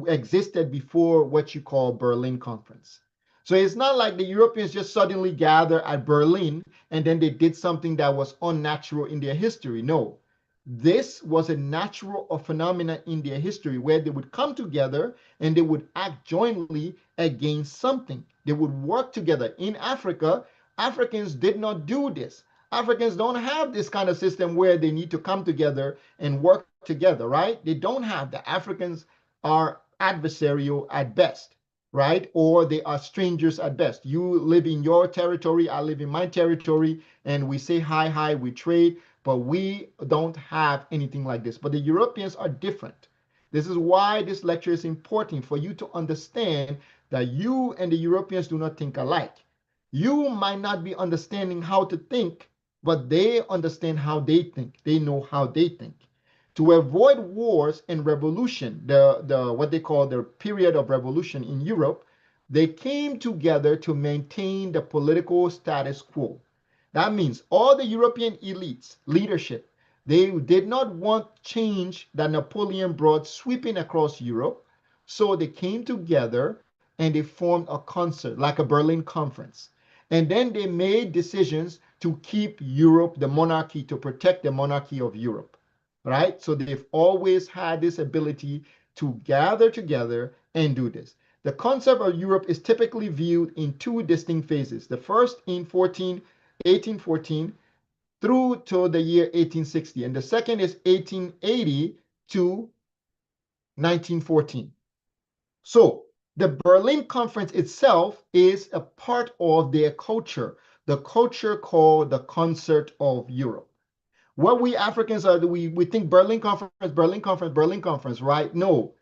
existed before what you call Berlin Conference. So it's not like the Europeans just suddenly gathered at Berlin and then they did something that was unnatural in their history. No, this was a natural phenomenon in their history where they would come together and they would act jointly against something. They would work together. In Africa, Africans did not do this. Africans don't have this kind of system where they need to come together and work together, right? They don't have that. Africans are adversarial at best, right? Or they are strangers at best. You live in your territory, I live in my territory, and we say hi, hi, we trade, but we don't have anything like this. But the Europeans are different. This is why this lecture is important for you to understand that you and the Europeans do not think alike. You might not be understanding how to think, but they understand how they think. They know how they think. To avoid wars and revolution, the what they call the period of revolution in Europe, they came together to maintain the political status quo. That means all the European elites, leadership, they did not want change that Napoleon brought sweeping across Europe. So they came together and they formed a concert, like a Berlin Conference. And then they made decisions to keep Europe, the monarchy, to protect the monarchy of Europe, right? So they've always had this ability to gather together and do this. The concept of Europe is typically viewed in two distinct phases. The first in 1814 through to the year 1860, and the second is 1880 to 1914. So the Berlin Conference itself is a part of their culture, the culture called the Concert of Europe. What we Africans are, we think Berlin Conference, Berlin Conference, Berlin Conference, right? No,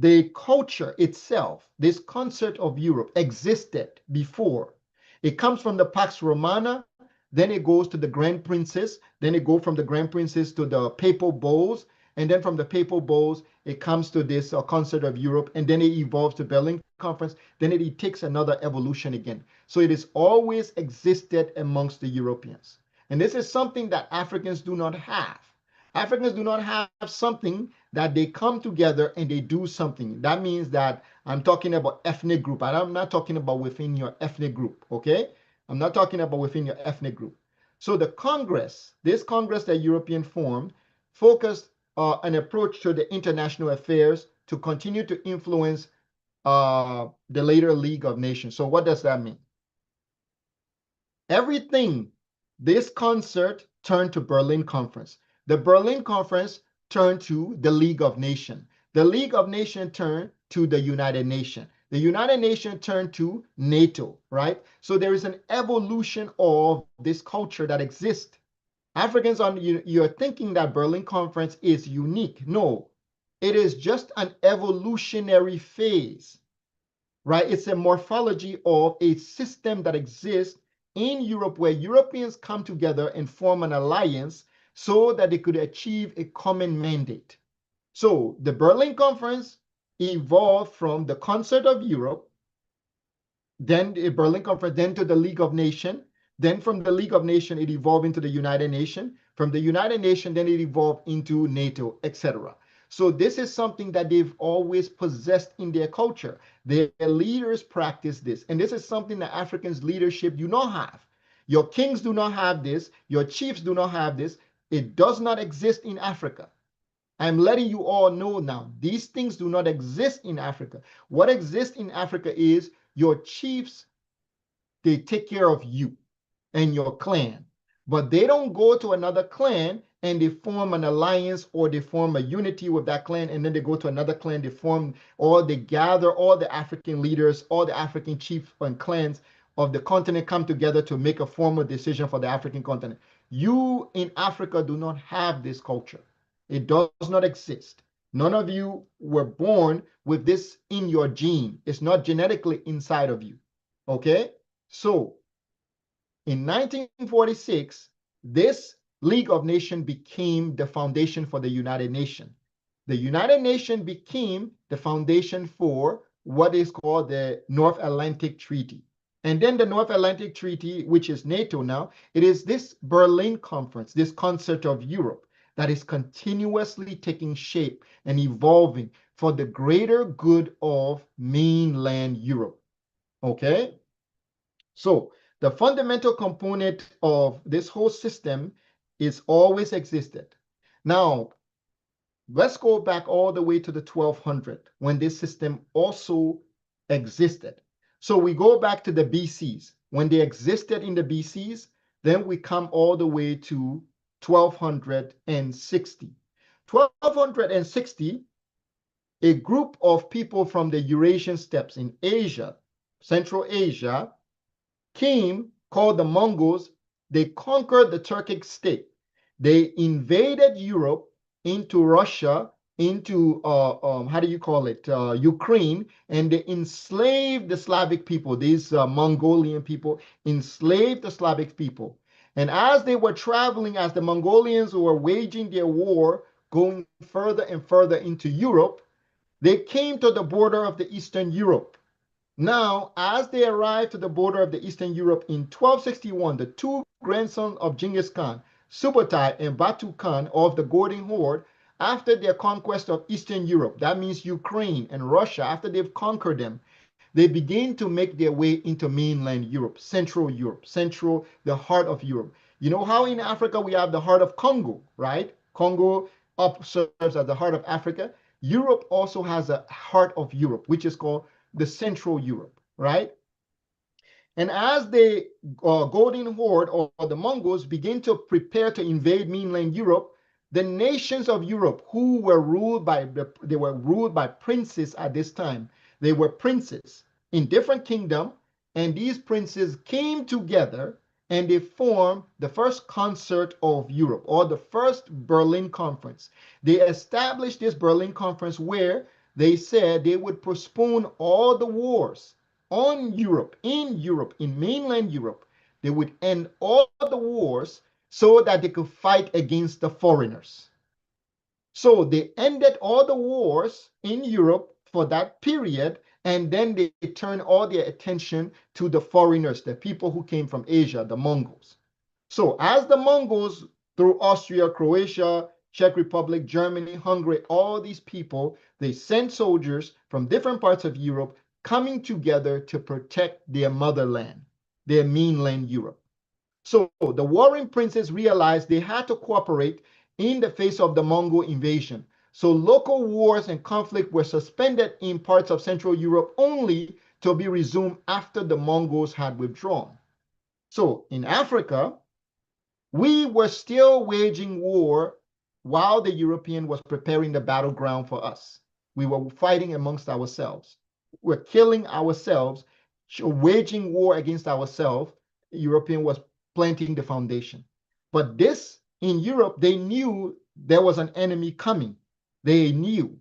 the culture itself, this Concert of Europe existed before. It comes from the Pax Romana, then it goes to the Grand Princes, then it goes from the Grand Princes to the Papal Bulls, and then from the Papal Bulls, it comes to this Concert of Europe, and then it evolves to Berlin Conference, then it takes another evolution again. So it has always existed amongst the Europeans. And this is something that Africans do not have. Africans do not have something that they come together and they do something. That means that I'm talking about ethnic group. And I'm not talking about within your ethnic group, okay? I'm not talking about within your ethnic group. So the Congress, this Congress that European formed, focused an approach to the international affairs to continue to influence the later League of Nations. So what does that mean? Everything, this concert turned to Berlin Conference. The Berlin Conference turned to the League of Nations. The League of Nations turned to the United Nations. The United Nations turned to NATO, right? So there is an evolution of this culture that exists. Africans, you're thinking that Berlin Conference is unique. No, it is just an evolutionary phase, right? It's a morphology of a system that exists in Europe where Europeans come together and form an alliance so that they could achieve a common mandate. So the Berlin Conference evolved from the Concert of Europe, then the Berlin Conference, then to the League of Nations. Then from the League of Nations, it evolved into the United Nations. From the United Nations, then it evolved into NATO, etc. So this is something that they've always possessed in their culture. Their leaders practice this. And this is something that Africans leadership do not have. Your kings do not have this. Your chiefs do not have this. It does not exist in Africa. I'm letting you all know now, these things do not exist in Africa. What exists in Africa is your chiefs, they take care of you and your clan, but they don't go to another clan and they form an alliance or they form a unity with that clan, and then they go to another clan, they form, or they gather all the African leaders, all the African chiefs and clans of the continent come together to make a formal decision for the African continent. You in Africa do not have this culture. It does not exist. None of you were born with this in your gene. It's not genetically inside of you. Okay? So in 1946, this League of Nations became the foundation for the United Nations. The United Nations became the foundation for what is called the North Atlantic Treaty. And then the North Atlantic Treaty, which is NATO now, it is this Berlin Conference, this Concert of Europe, that is continuously taking shape and evolving for the greater good of mainland Europe. Okay? So the fundamental component of this whole system is always existed. Now, let's go back all the way to the 1200 when this system also existed. So we go back to the BCs. When they existed in the BCs, then we come all the way to 1260. 1260, a group of people from the Eurasian steppes in Asia, Central Asia, came, called the Mongols. They conquered the Turkic state. They invaded Europe into Russia, into how do you call it, Ukraine, and they enslaved the Slavic people. These Mongolian people enslaved the Slavic people. And as they were traveling, as the Mongolians were waging their war, going further and further into Europe, they came to the border of the Eastern Europe. Now, as they arrived to the border of the Eastern Europe in 1261, the two grandsons of Genghis Khan, Subutai and Batu Khan of the Golden Horde, after their conquest of Eastern Europe, that means Ukraine and Russia, after they've conquered them, they begin to make their way into mainland Europe, Central, the heart of Europe. You know how in Africa we have the heart of Congo, right? Congo up serves as the heart of Africa. Europe also has a heart of Europe, which is called the Central Europe, right? And as the Golden Horde or the Mongols begin to prepare to invade mainland Europe, the nations of Europe who were ruled by princes at this time. They were princes in different kingdoms, and these princes came together and they formed the first concert of Europe, or the first Berlin Conference. They established this Berlin Conference where they said they would postpone all the wars on Europe, in mainland Europe. They would end all the wars so that they could fight against the foreigners. So they ended all the wars in Europe for that period, and then they turned all their attention to the foreigners, the people who came from Asia, the Mongols. So as the Mongols, through Austria, Croatia, Czech Republic, Germany, Hungary, all these people, they sent soldiers from different parts of Europe coming together to protect their motherland, their mainland Europe. So the warring princes realized they had to cooperate in the face of the Mongol invasion. So local wars and conflict were suspended in parts of Central Europe only to be resumed after the Mongols had withdrawn. So in Africa, we were still waging war while the European was preparing the battleground for us. We were fighting amongst ourselves. We're killing ourselves, waging war against ourselves. The European was planting the foundation. But this, in Europe, they knew there was an enemy coming. They knew.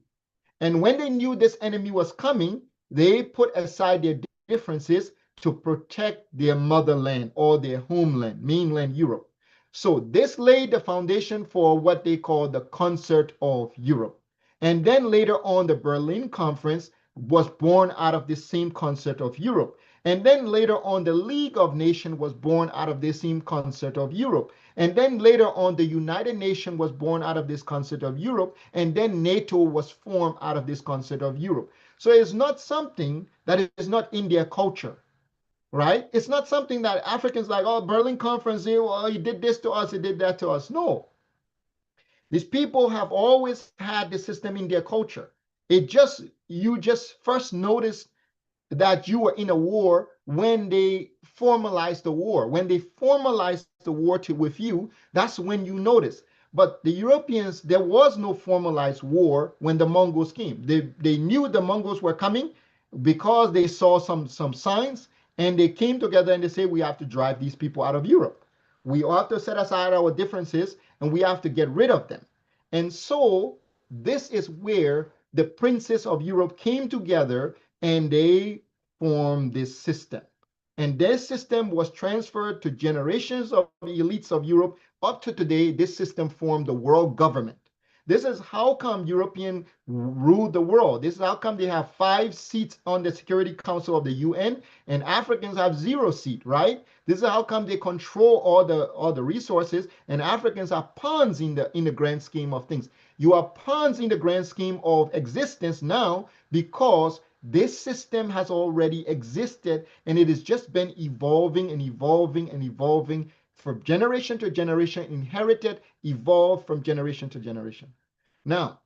And when they knew this enemy was coming, they put aside their differences to protect their motherland or their homeland, mainland Europe. So this laid the foundation for what they call the Concert of Europe. And then later on, the Berlin Conference was born out of the same Concert of Europe. And then later on, the League of Nations was born out of the same Concert of Europe. And then later on, the United Nations was born out of this Concert of Europe. And then NATO was formed out of this Concert of Europe. So it's not something that is not in their culture, right? It's not something that Africans like, oh, Berlin Conference, oh, he did this to us, he did that to us. No. These people have always had the system in their culture. You just first noticed that you were in a war when they formalized the war. When they formalized the war with you, that's when you notice. But the Europeans, there was no formalized war when the Mongols came. They knew the Mongols were coming because they saw some signs, and they came together and they say, we have to drive these people out of Europe. We have to set aside our differences and we have to get rid of them. And so this is where the princes of Europe came together and they formed this system. And this system was transferred to generations of elites of Europe. Up to today, this system formed the world government. This is how come European rule the world. This is how come they have 5 seats on the Security Council of the UN and Africans have 0 seat, right? This is how come they control all the resources and Africans are pawns in the grand scheme of things. You are pawns in the grand scheme of existence now because this system has already existed and it has just been evolving and evolving and evolving from generation to generation, inherited, evolved from generation to generation. Now,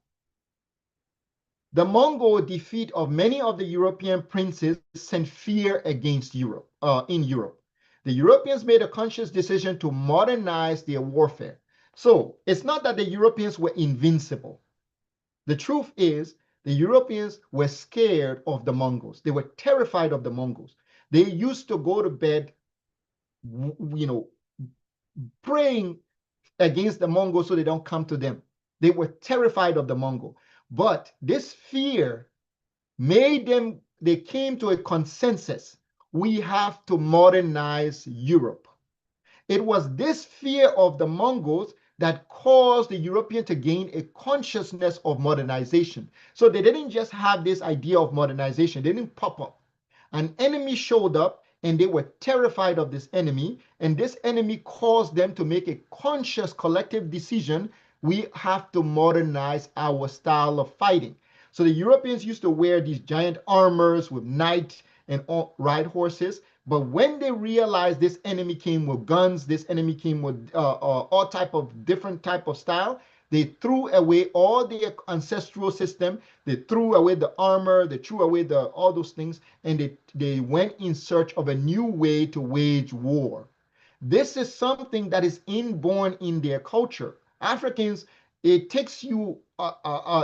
the Mongol defeat of many of the European princes sent fear against Europe, in Europe. The Europeans made a conscious decision to modernize their warfare. So it's not that the Europeans were invincible. The truth is, the Europeans were scared of the Mongols. They were terrified of the Mongols. They used to go to bed, praying against the Mongols so they don't come to them. They were terrified of the Mongol. But this fear made them, they came to a consensus. We have to modernize Europe. It was this fear of the Mongols that caused the European to gain a consciousness of modernization. So they didn't just have this idea of modernization. They didn't pop up. An enemy showed up and they were terrified of this enemy. And this enemy caused them to make a conscious collective decision. We have to modernize our style of fighting. So the Europeans used to wear these giant armors with knights and ride horses. But when they realized this enemy came with guns, this enemy came with all type of different type of style, they threw away all the ancestral system. They threw away the armor. They threw away all those things, and they went in search of a new way to wage war. This is something that is inborn in their culture. Africans, it takes you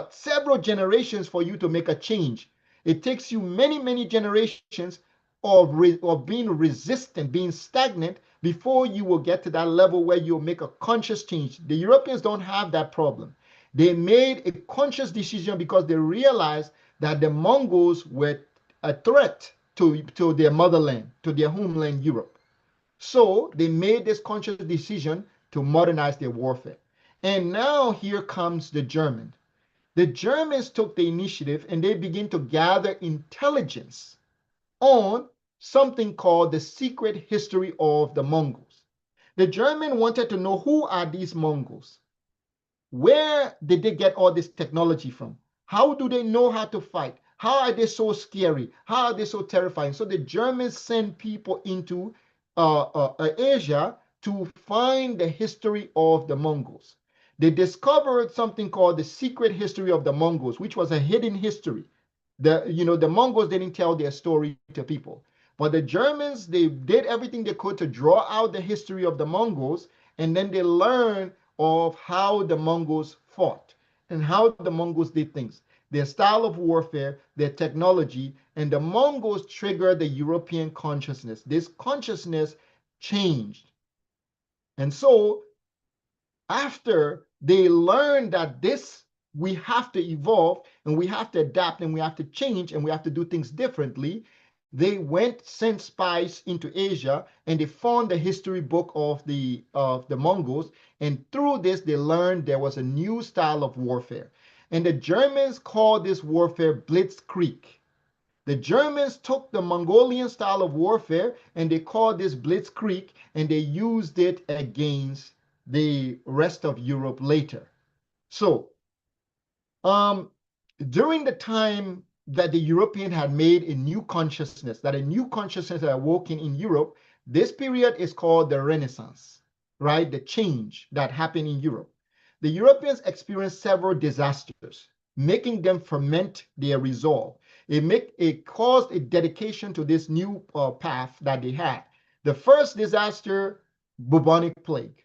several generations for you to make a change. It takes you many, many generations of being resistant, being stagnant, before you will get to that level where you'll make a conscious change. The Europeans don't have that problem. They made a conscious decision because they realized that the Mongols were a threat to their motherland, to their homeland, Europe. So they made this conscious decision to modernize their warfare. And now here comes the Germans. The Germans took the initiative and they begin to gather intelligence on something called the secret history of the Mongols. The German wanted to know, who are these Mongols? Where did they get all this technology from? How do they know how to fight? How are they so scary? How are they so terrifying? So the Germans sent people into Asia to find the history of the Mongols. They discovered something called the secret history of the Mongols, which was a hidden history. The Mongols didn't tell their story to people. But the Germans, they did everything they could to draw out the history of the Mongols, and then they learned of how the Mongols fought and how the Mongols did things, their style of warfare, their technology, and the Mongols triggered the European consciousness. This consciousness changed. And so after they learned that we have to evolve and we have to adapt and we have to change and we have to do things differently, they sent spies into Asia and they found the history book of the Mongols. And through this, they learned there was a new style of warfare. And the Germans called this warfare Blitzkrieg. The Germans took the Mongolian style of warfare and they called this Blitzkrieg, and they used it against the rest of Europe later. So, during the time that the European had made a new consciousness, that a new consciousness had awoken in Europe, this period is called the Renaissance, right? The change that happened in Europe. The Europeans experienced several disasters, making them ferment their resolve. It caused a dedication to this new path that they had. The first disaster, bubonic plague.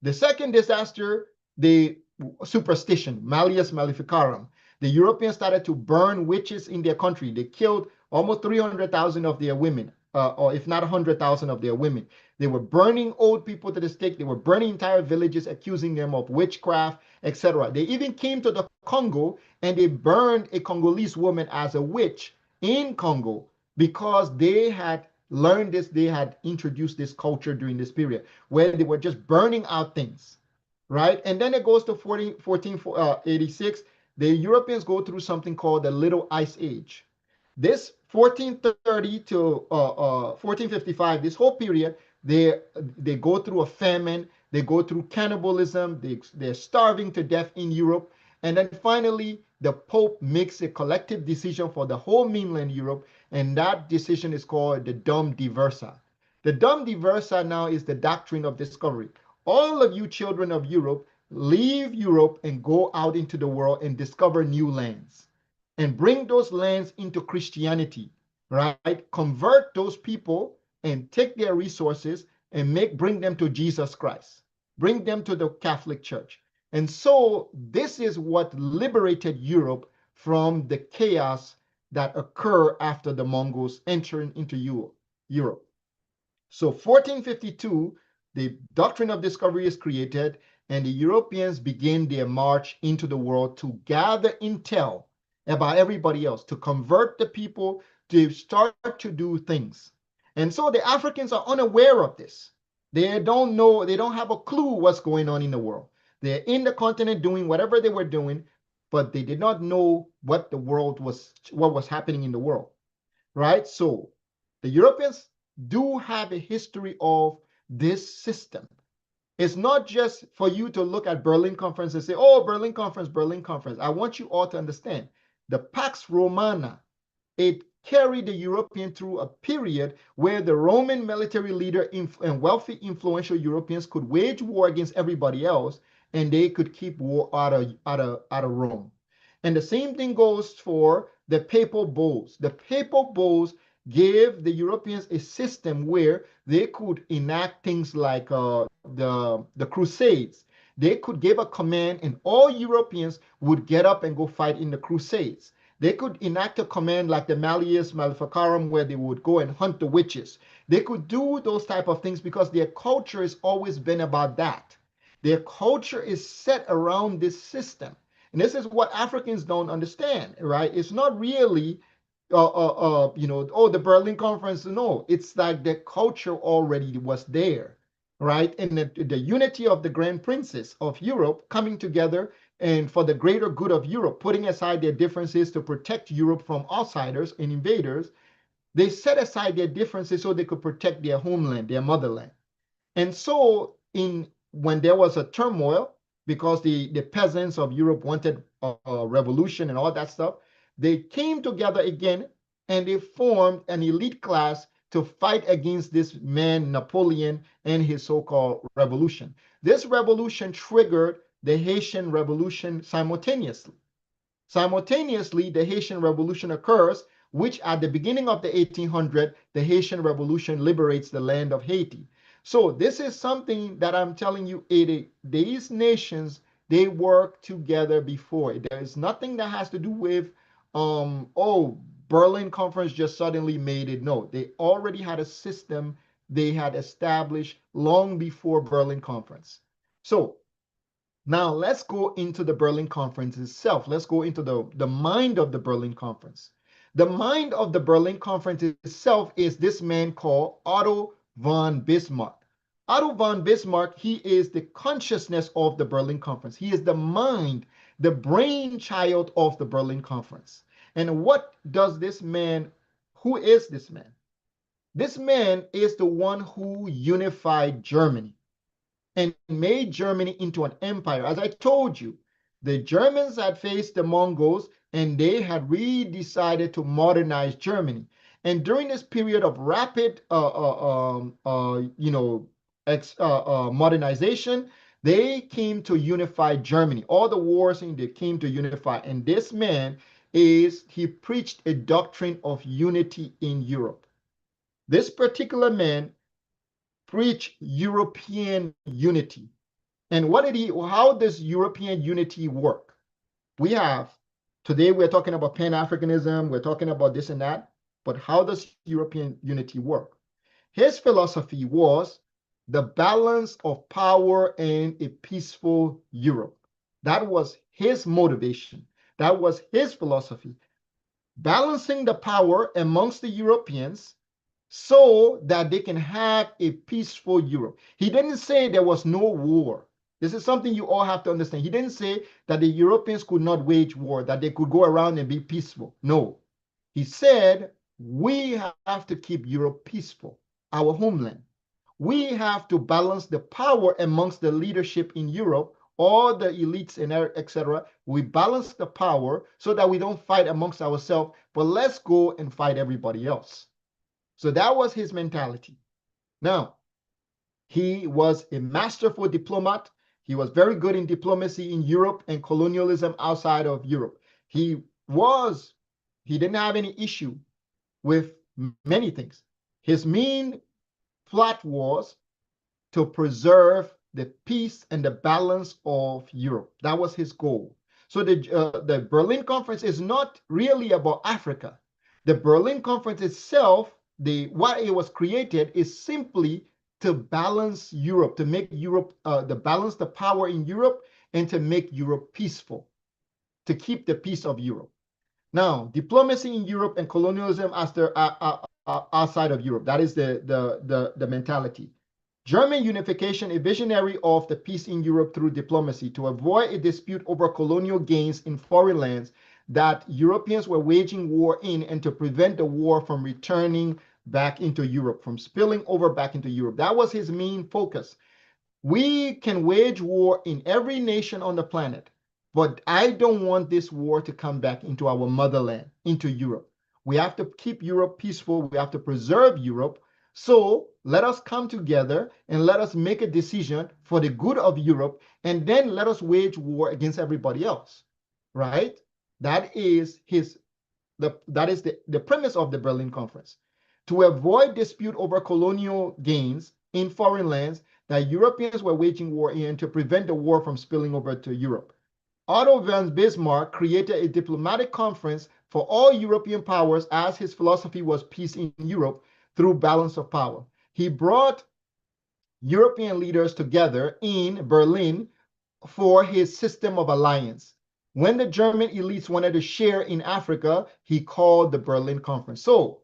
The second disaster, the superstition, Malleus Maleficarum. The Europeans started to burn witches in their country. They killed almost 300,000 of their women, or if not 100,000 of their women. They were burning old people to the stake. They were burning entire villages, accusing them of witchcraft, etc. They even came to the Congo and they burned a Congolese woman as a witch in Congo because they had learned this, they had introduced this culture during this period where they were just burning out things. right? And then it goes to 1486. The Europeans go through something called the Little Ice Age. This 1430 to 1455, this whole period, they go through a famine, they go through cannibalism, they're starving to death in Europe. And then finally, the Pope makes a collective decision for the whole mainland Europe, and that decision is called the Dom Diversa. The Dom Diversa now is the doctrine of discovery. All of you children of Europe, leave Europe and go out into the world and discover new lands and bring those lands into Christianity, right? Convert those people and take their resources and bring them to Jesus Christ. Bring them to the Catholic Church. And so this is what liberated Europe from the chaos that occurred after the Mongols entering into Europe. So 1452, the doctrine of discovery is created, and the Europeans begin their march into the world to gather intel about everybody else, to convert the people, to start to do things. And so the Africans are unaware of this. They don't know, they don't have a clue what's going on in the world. They're in the continent doing whatever they were doing, but they did not know what what was happening in the world, right? So the Europeans do have a history of this system. It's not just for you to look at Berlin Conference and say, oh, Berlin Conference, Berlin Conference. I want you all to understand the Pax Romana, it carried the European through a period where the Roman military leader and wealthy, influential Europeans could wage war against everybody else, and they could keep war out of Rome. And the same thing goes for the papal bulls. The papal bulls gave the Europeans a system where they could enact things like the Crusades. They could give a command, and all Europeans would get up and go fight in the Crusades. They could enact a command like the Malleus Maleficarum, where they would go and hunt the witches. They could do those type of things because their culture has always been about that. Their culture is set around this system. And this is what Africans don't understand, right? It's not really, oh, the Berlin Conference. No, it's like the culture already was there, right? And the unity of the Grand Princes of Europe coming together and for the greater good of Europe, putting aside their differences to protect Europe from outsiders and invaders, they set aside their differences so they could protect their homeland, their motherland. And so when there was a turmoil, because the peasants of Europe wanted a revolution and all that stuff, they came together again and they formed an elite class to fight against this man, Napoleon, and his so-called revolution. This revolution triggered the Haitian Revolution simultaneously. Simultaneously, the Haitian Revolution occurs, which at the beginning of the 1800s, the Haitian Revolution liberates the land of Haiti. So this is something that I'm telling you, these nations, they work together before. There is nothing that has to do with, oh, Berlin Conference just suddenly made it. No, they already had a system they had established long before Berlin Conference. So now let's go into the Berlin Conference itself. Let's go into the mind of the Berlin Conference. The mind of the Berlin Conference itself is this man called Otto von Bismarck. Otto von Bismarck, he is the consciousness of the Berlin Conference. He is the mind, the brainchild of the Berlin Conference. And what does this man, who is this man? This man is the one who unified Germany and made Germany into an empire. As I told you, the Germans had faced the Mongols and they had really decided to modernize Germany. And during this period of rapid, modernization, they came to unify Germany. All the wars, they came to unify. And this man he preached a doctrine of unity in Europe. This particular man preached European unity. And how does European unity work? Today we're talking about Pan-Africanism, we're talking about this and that, but how does European unity work? His philosophy was the balance of power and a peaceful Europe. That was his motivation. That was his philosophy. Balancing the power amongst the Europeans so that they can have a peaceful Europe. He didn't say there was no war. This is something you all have to understand. He didn't say that the Europeans could not wage war, that they could go around and be peaceful. No. He said, we have to keep Europe peaceful, our homeland. We have to balance the power amongst the leadership in Europe, all the elites and etc. We balance the power so that we don't fight amongst ourselves, but let's go and fight everybody else. So that was his mentality. Now, he was a masterful diplomat. He was very good in diplomacy in Europe and colonialism outside of Europe. He didn't have any issue with many things. His main plot was to preserve the peace and the balance of Europe. That was his goal. So the Berlin Conference is not really about Africa. The Berlin Conference itself, what it was created is simply to balance Europe, to make Europe, to balance the power in Europe and to make Europe peaceful, to keep the peace of Europe. Now, diplomacy in Europe and colonialism outside of Europe, that is the mentality. German unification, a visionary of the peace in Europe through diplomacy to avoid a dispute over colonial gains in foreign lands that Europeans were waging war in and to prevent the war from returning back into Europe, from spilling over back into Europe. That was his main focus. We can wage war in every nation on the planet, but I don't want this war to come back into our motherland, into Europe. We have to keep Europe peaceful. We have to preserve Europe. So let us come together and let us make a decision for the good of Europe, and then let us wage war against everybody else, right? That is the premise of the Berlin Conference. To avoid dispute over colonial gains in foreign lands that Europeans were waging war in, to prevent the war from spilling over to Europe. Otto von Bismarck created a diplomatic conference for all European powers, as his philosophy was peace in Europe through balance of power. He brought European leaders together in Berlin for his system of alliance. When the German elites wanted to share in Africa, he called the Berlin Conference. So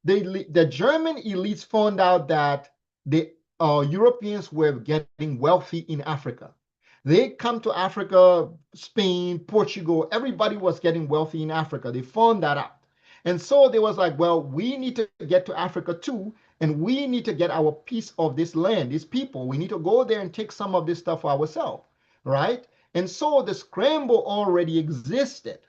the German elites found out that the Europeans were getting wealthy in Africa. They come to Africa, Spain, Portugal, everybody was getting wealthy in Africa. They found that out. And so they was like, well, we need to get to Africa too, and we need to get our piece of this land, these people. We need to go there and take some of this stuff for ourselves, right? And so the scramble already existed.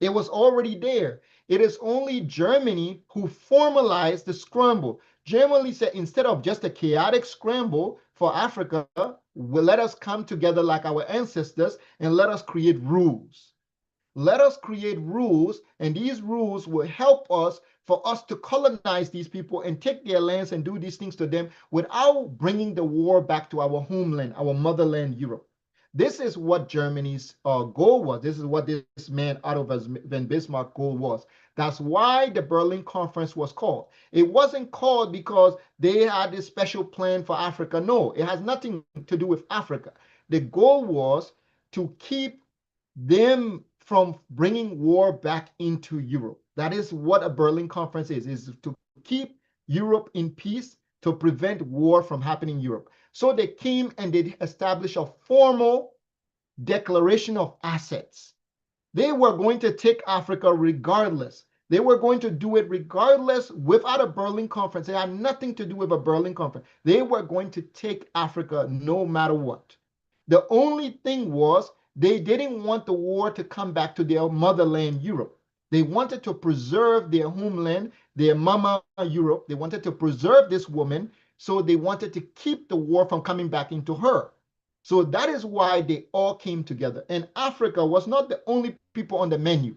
It was already there. It is only Germany who formalized the scramble. Germany said, instead of just a chaotic scramble for Africa, well, let us come together like our ancestors and let us create rules. Let us create rules, and these rules will help us for us to colonize these people and take their lands and do these things to them without bringing the war back to our homeland, our motherland, Europe. This is what Germany's goal was. This is what this man Otto von Bismarck's goal was. That's why the Berlin Conference was called. It wasn't called because they had this special plan for Africa. No, it has nothing to do with Africa. The goal was to keep them from bringing war back into Europe. That is what a Berlin Conference is to keep Europe in peace, to prevent war from happening in Europe. So they came and they established a formal declaration of assets. They were going to take Africa regardless. They were going to do it regardless without a Berlin Conference. It had nothing to do with a Berlin Conference. They were going to take Africa no matter what. The only thing was they didn't want the war to come back to their motherland, Europe. They wanted to preserve their homeland, their mama, Europe. They wanted to preserve this woman. So they wanted to keep the war from coming back into her. So that is why they all came together. And Africa was not the only people on the menu.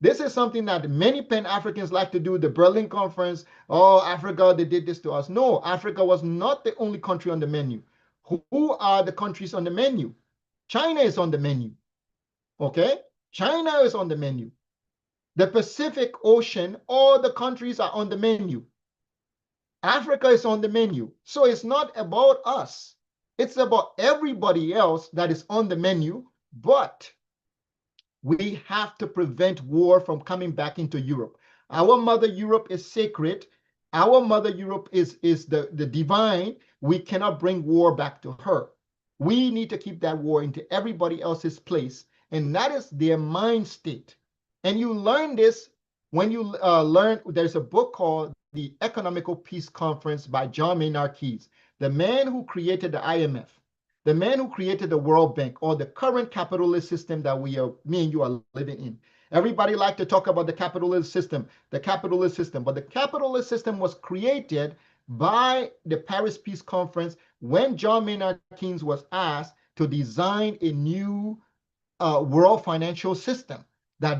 This is something that many Pan-Africans like to do, the Berlin Conference. Oh, Africa, they did this to us. No, Africa was not the only country on the menu. Who are the countries on the menu? China is on the menu. Okay? China is on the menu. The Pacific Ocean, all the countries are on the menu. Africa is on the menu. So it's not about us. It's about everybody else that is on the menu, but we have to prevent war from coming back into Europe. Our mother Europe is sacred. Our mother Europe is the divine. We cannot bring war back to her. We need to keep that war into everybody else's place. And that is their mind state. And you learn this when you learn, there's a book called The Economical Peace Conference by John Maynard Keynes, the man who created the IMF, the man who created the World Bank, or the current capitalist system that me and you are living in. Everybody like to talk about the capitalist system, but the capitalist system was created by the Paris Peace Conference when John Maynard Keynes was asked to design a new world financial system that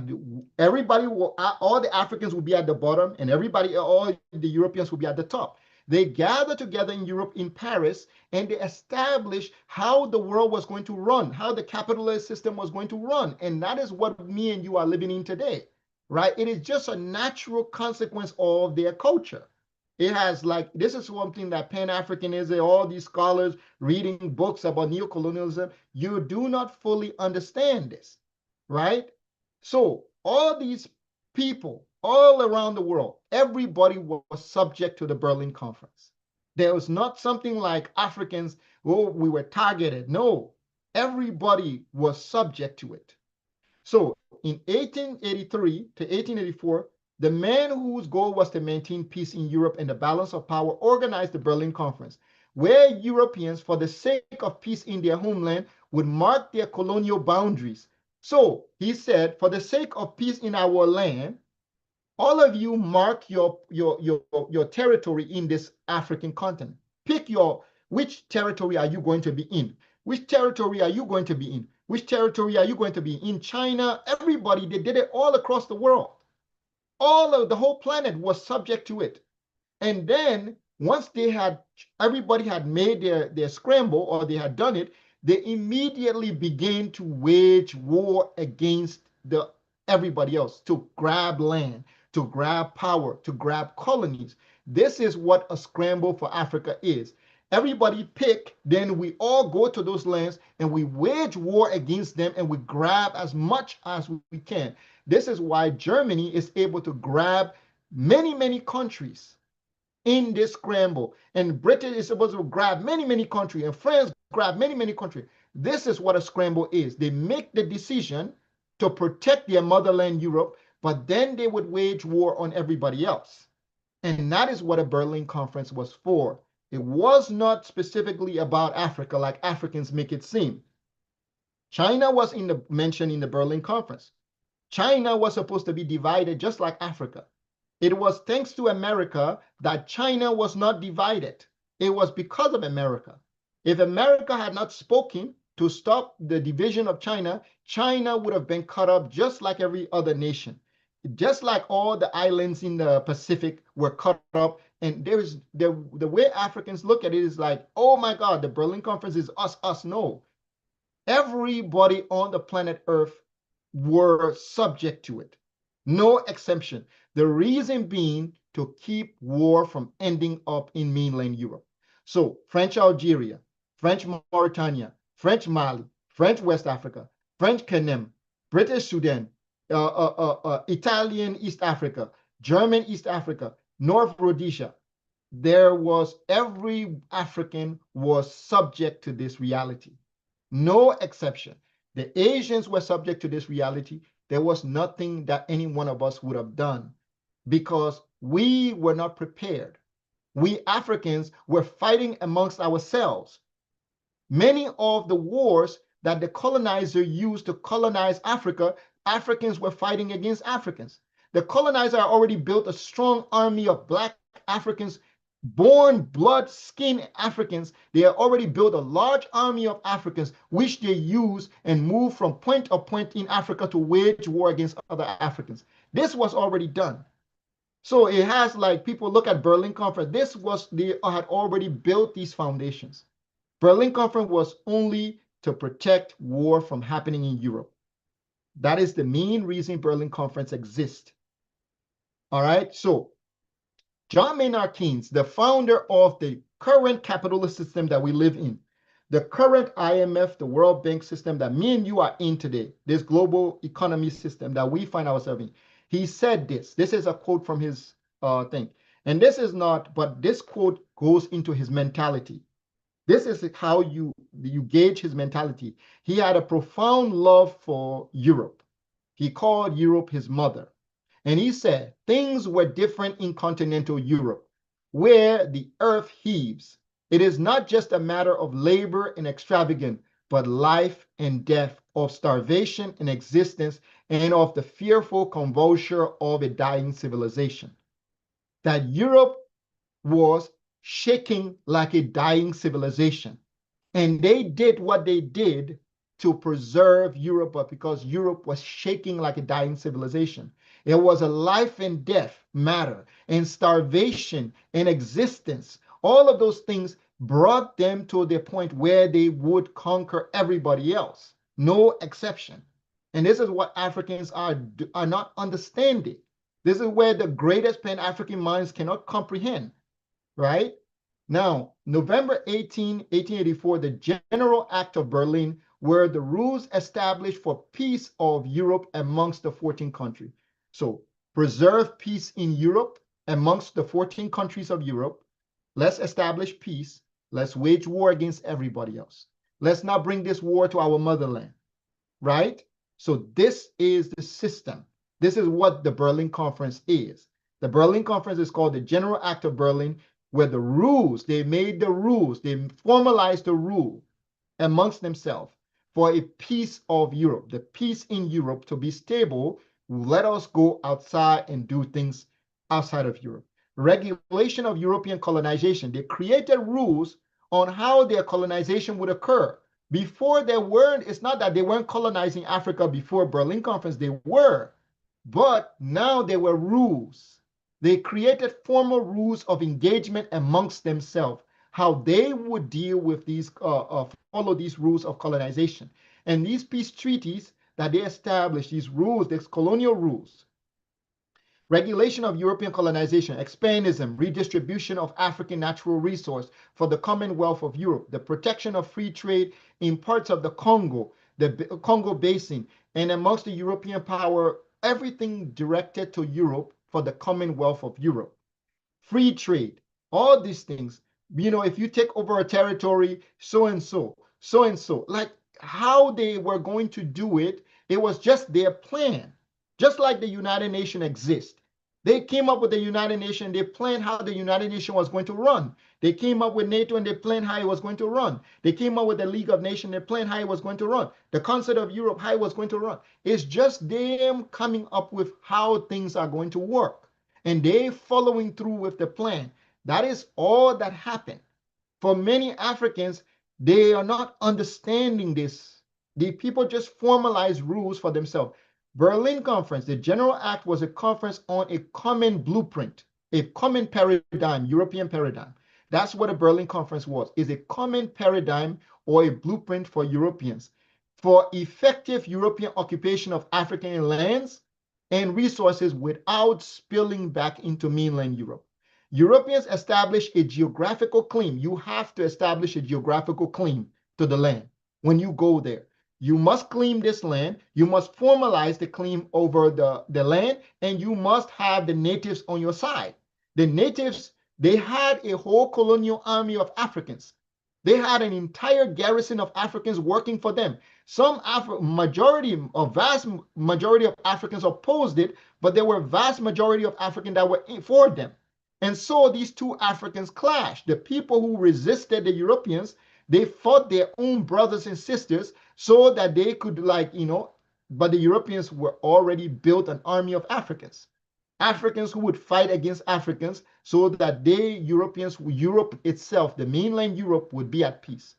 everybody will, all the Africans will be at the bottom and all the Europeans will be at the top. They gathered together in Europe, in Paris, and they established how the world was going to run, how the capitalist system was going to run. And that is what me and you are living in today, right? It is just a natural consequence of their culture. It has this is one thing that Pan-Africanism, all these scholars reading books about neocolonialism, you do not fully understand this, right? So all these people all around the world, everybody was subject to the Berlin Conference. There was not something like Africans, oh, we were targeted. No, everybody was subject to it. So in 1883 to 1884, the man whose goal was to maintain peace in Europe and the balance of power organized the Berlin Conference, where Europeans, for the sake of peace in their homeland, would mark their colonial boundaries. So he said, for the sake of peace in our land, all of you mark your territory in this African continent. Pick which territory are you going to be in? Which territory are you going to be in? Which territory are you going to be in? China, everybody, they did it all across the world. All of the whole planet was subject to it. And then once everybody had made their scramble, or they had done it, they immediately began to wage war against everybody else to grab land, to grab power, to grab colonies. This is what a scramble for Africa is. Everybody pick, then we all go to those lands and we wage war against them and we grab as much as we can. This is why Germany is able to grab many, many countries in this scramble. And Britain is supposed to grab many, many countries, and France grab many, many countries. This is what a scramble is. They make the decision to protect their motherland, Europe, but then they would wage war on everybody else. And that is what a Berlin Conference was for. It was not specifically about Africa like Africans make it seem. China was mentioned in the Berlin Conference. China was supposed to be divided just like Africa. It was thanks to America that China was not divided. It was because of America. If America had not spoken to stop the division of China, China would have been cut up just like every other nation. Just like all the islands in the Pacific were cut up. And there's the way Africans look at it is like, oh my God, the Berlin Conference is us. No. Everybody on the planet Earth were subject to it. No exception. The reason being to keep war from ending up in mainland Europe. So French Algeria, French Mauritania, French Mali, French West Africa, French Kanem, British Sudan, Italian East Africa, German East Africa, North Rhodesia. Every African was subject to this reality. No exception. The Asians were subject to this reality. There was nothing that any one of us would have done because we were not prepared. We Africans were fighting amongst ourselves. Many of the wars that the colonizer used to colonize Africa, Africans were fighting against Africans. The colonizer already built a strong army of Black Africans, born blood, skin Africans. They had already built a large army of Africans, which they use and move from point to point in Africa to wage war against other Africans. This was already done. So it has people look at Berlin Conference. They had already built these foundations. Berlin Conference was only to protect war from happening in Europe. That is the main reason Berlin Conference exists. All right, so John Maynard Keynes, the founder of the current capitalist system that we live in, the current IMF, the World Bank system that me and you are in today, this global economy system that we find ourselves in, he said this. This is a quote from his thing. And this is not, but this quote goes into his mentality. This is how you gauge his mentality. He had a profound love for Europe. He called Europe his mother. And he said, things were different in continental Europe, where the earth heaves. It is not just a matter of labor and extravagance, but life and death, of starvation and existence, and of the fearful convulsion of a dying civilization. That Europe was shaking like a dying civilization. And they did what they did to preserve Europe, because Europe was shaking like a dying civilization. It was a life and death matter, and starvation and existence. All of those things brought them to the point where they would conquer everybody else, no exception. And this is what Africans are not understanding. This is where the greatest Pan-African minds cannot comprehend, right? Now, November 18, 1884, the General Act of Berlin were the rules established for peace of Europe amongst the 14 countries. So preserve peace in Europe amongst the 14 countries of Europe. Let's establish peace. Let's wage war against everybody else. Let's not bring this war to our motherland, right? So this is the system. This is what the Berlin Conference is. The Berlin Conference is called the General Act of Berlin, where the rules, they made the rules, they formalized the rule amongst themselves for a peace of Europe, the peace in Europe to be stable. Let us go outside and do things outside of Europe. Regulation of European colonization. They created rules on how their colonization would occur. Before they weren't, it's not that they weren't colonizing Africa before Berlin Conference, they were, but now there were rules. They created formal rules of engagement amongst themselves, how they would deal with these, follow these rules of colonization. And these peace treaties that they established, these rules, these colonial rules, regulation of European colonization, expansionism, redistribution of African natural resource for the Commonwealth of Europe, the protection of free trade in parts of the Congo Basin, and amongst the European power, everything directed to Europe for the Commonwealth of Europe. Free trade, all these things, if you take over a territory, so and so, like how they were going to do it, it was just their plan. Just like the United Nations exists. They came up with the United Nations, they planned how the United Nations was going to run. They came up with NATO and they planned how it was going to run. They came up with the League of Nations, they planned how it was going to run. The Council of Europe, how it was going to run. It's just them coming up with how things are going to work. And they following through with the plan. That is all that happened. For many Africans, they are not understanding this. The people just formalize rules for themselves. Berlin Conference, the General Act was a conference on a common blueprint, a common paradigm, European paradigm. That's what a Berlin Conference was, is a common paradigm or a blueprint for Europeans for effective European occupation of African lands and resources without spilling back into mainland Europe. Europeans establish a geographical claim. You have to establish a geographical claim to the land when you go there. You must claim this land. You must formalize the claim over the land, and you must have the natives on your side. The natives, they had a whole colonial army of Africans. They had an entire garrison of Africans working for them. Vast majority of Africans opposed it, but there were vast majority of Africans that were for them. And so these two Africans clashed. The people who resisted the Europeans, they fought their own brothers and sisters so that they could, but the Europeans were already built an army of Africans. Africans who would fight against Africans so that Europe itself, the mainland Europe, would be at peace.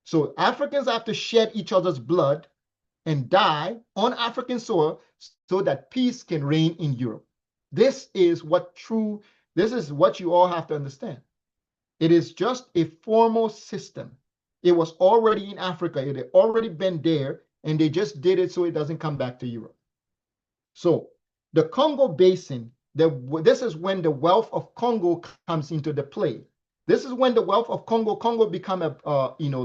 So Africans have to shed each other's blood and die on African soil so that peace can reign in Europe. This is what you all have to understand. It is just a formal system. It was already in Africa. It had already been there, and they just did it so it doesn't come back to Europe. So the Congo Basin, this is when the wealth of Congo comes into the play. This is when the wealth of Congo become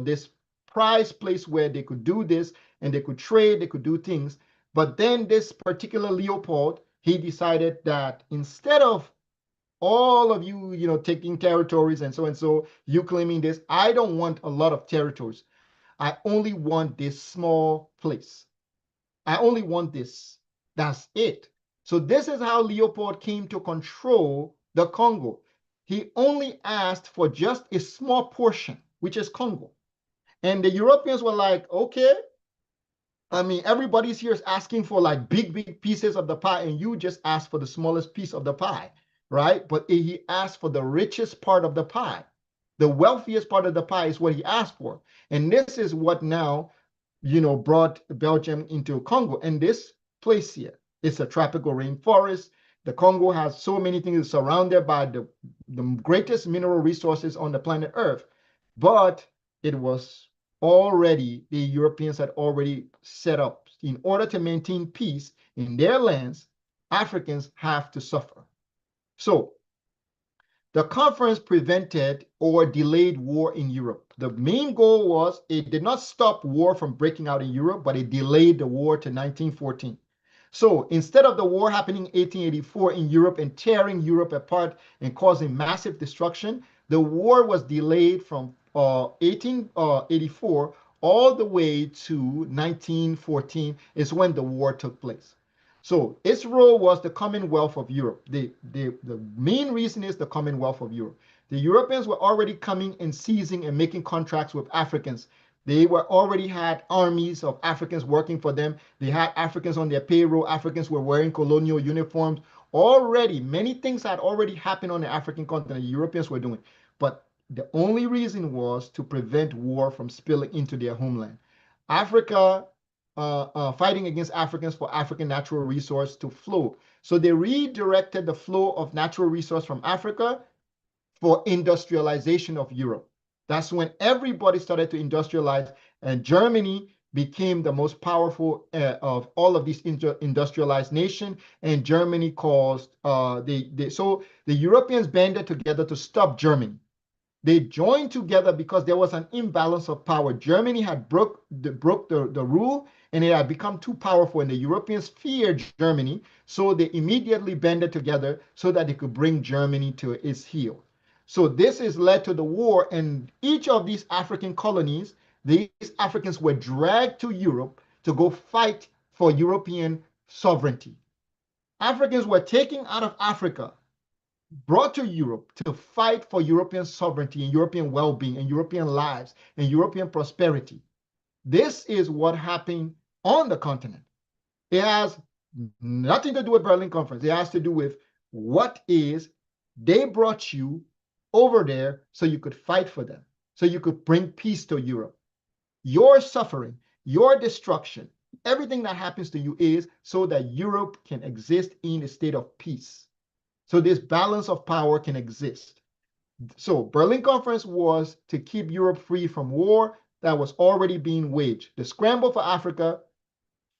this prize place where they could do this and they could trade, they could do things. But then this particular Leopold, he decided that instead of all of you, taking territories and so, you claiming this. I don't want a lot of territories. I only want this small place. I only want this. That's it. So this is how Leopold came to control the Congo. He only asked for just a small portion, which is Congo. And the Europeans were like, okay, I mean, everybody's here is asking for like big pieces of the pie, and you just asked for the smallest piece of the pie, right? But he asked for the richest part of the pie. The wealthiest part of the pie is what he asked for. And this is what now, brought Belgium into Congo. And this place here, it's a tropical rainforest. The Congo has so many things surrounded by the greatest mineral resources on the planet Earth. But it was already, the Europeans had already set up, in order to maintain peace in their lands, Africans have to suffer. So the conference prevented or delayed war in Europe. The main goal was, it did not stop war from breaking out in Europe, but it delayed the war to 1914. So instead of the war happening in 1884 in Europe and tearing Europe apart and causing massive destruction, the war was delayed from 1884 all the way to 1914 is when the war took place. So its role was the Commonwealth of Europe. The main reason is the Commonwealth of Europe. The Europeans were already coming and seizing and making contracts with Africans. They were already had armies of Africans working for them. They had Africans on their payroll. Africans were wearing colonial uniforms. Already, many things had already happened on the African continent. The Europeans were doing. But the only reason was to prevent war from spilling into their homeland. Africa, fighting against Africans for African natural resource to flow. So they redirected the flow of natural resource from Africa for industrialization of Europe. That's when everybody started to industrialize, and Germany became the most powerful of all of these industrialized nations. And Germany caused so the Europeans banded together to stop Germany. They joined together because there was an imbalance of power. Germany had broke the rule, and it had become too powerful, and the Europeans feared Germany, so they immediately banded together so that they could bring Germany to its heel. So this has led to the war, and each of these African colonies, these Africans were dragged to Europe to go fight for European sovereignty. Africans were taken out of Africa, brought to Europe to fight for European sovereignty and European well-being and European lives and European prosperity. This is what happened on the continent. It has nothing to do with Berlin Conference. It has to do with what is, they brought you over there so you could fight for them, so you could bring peace to Europe. Your suffering, your destruction, everything that happens to you is so that Europe can exist in a state of peace. So this balance of power can exist. So Berlin Conference was to keep Europe free from war that was already being waged. The scramble for Africa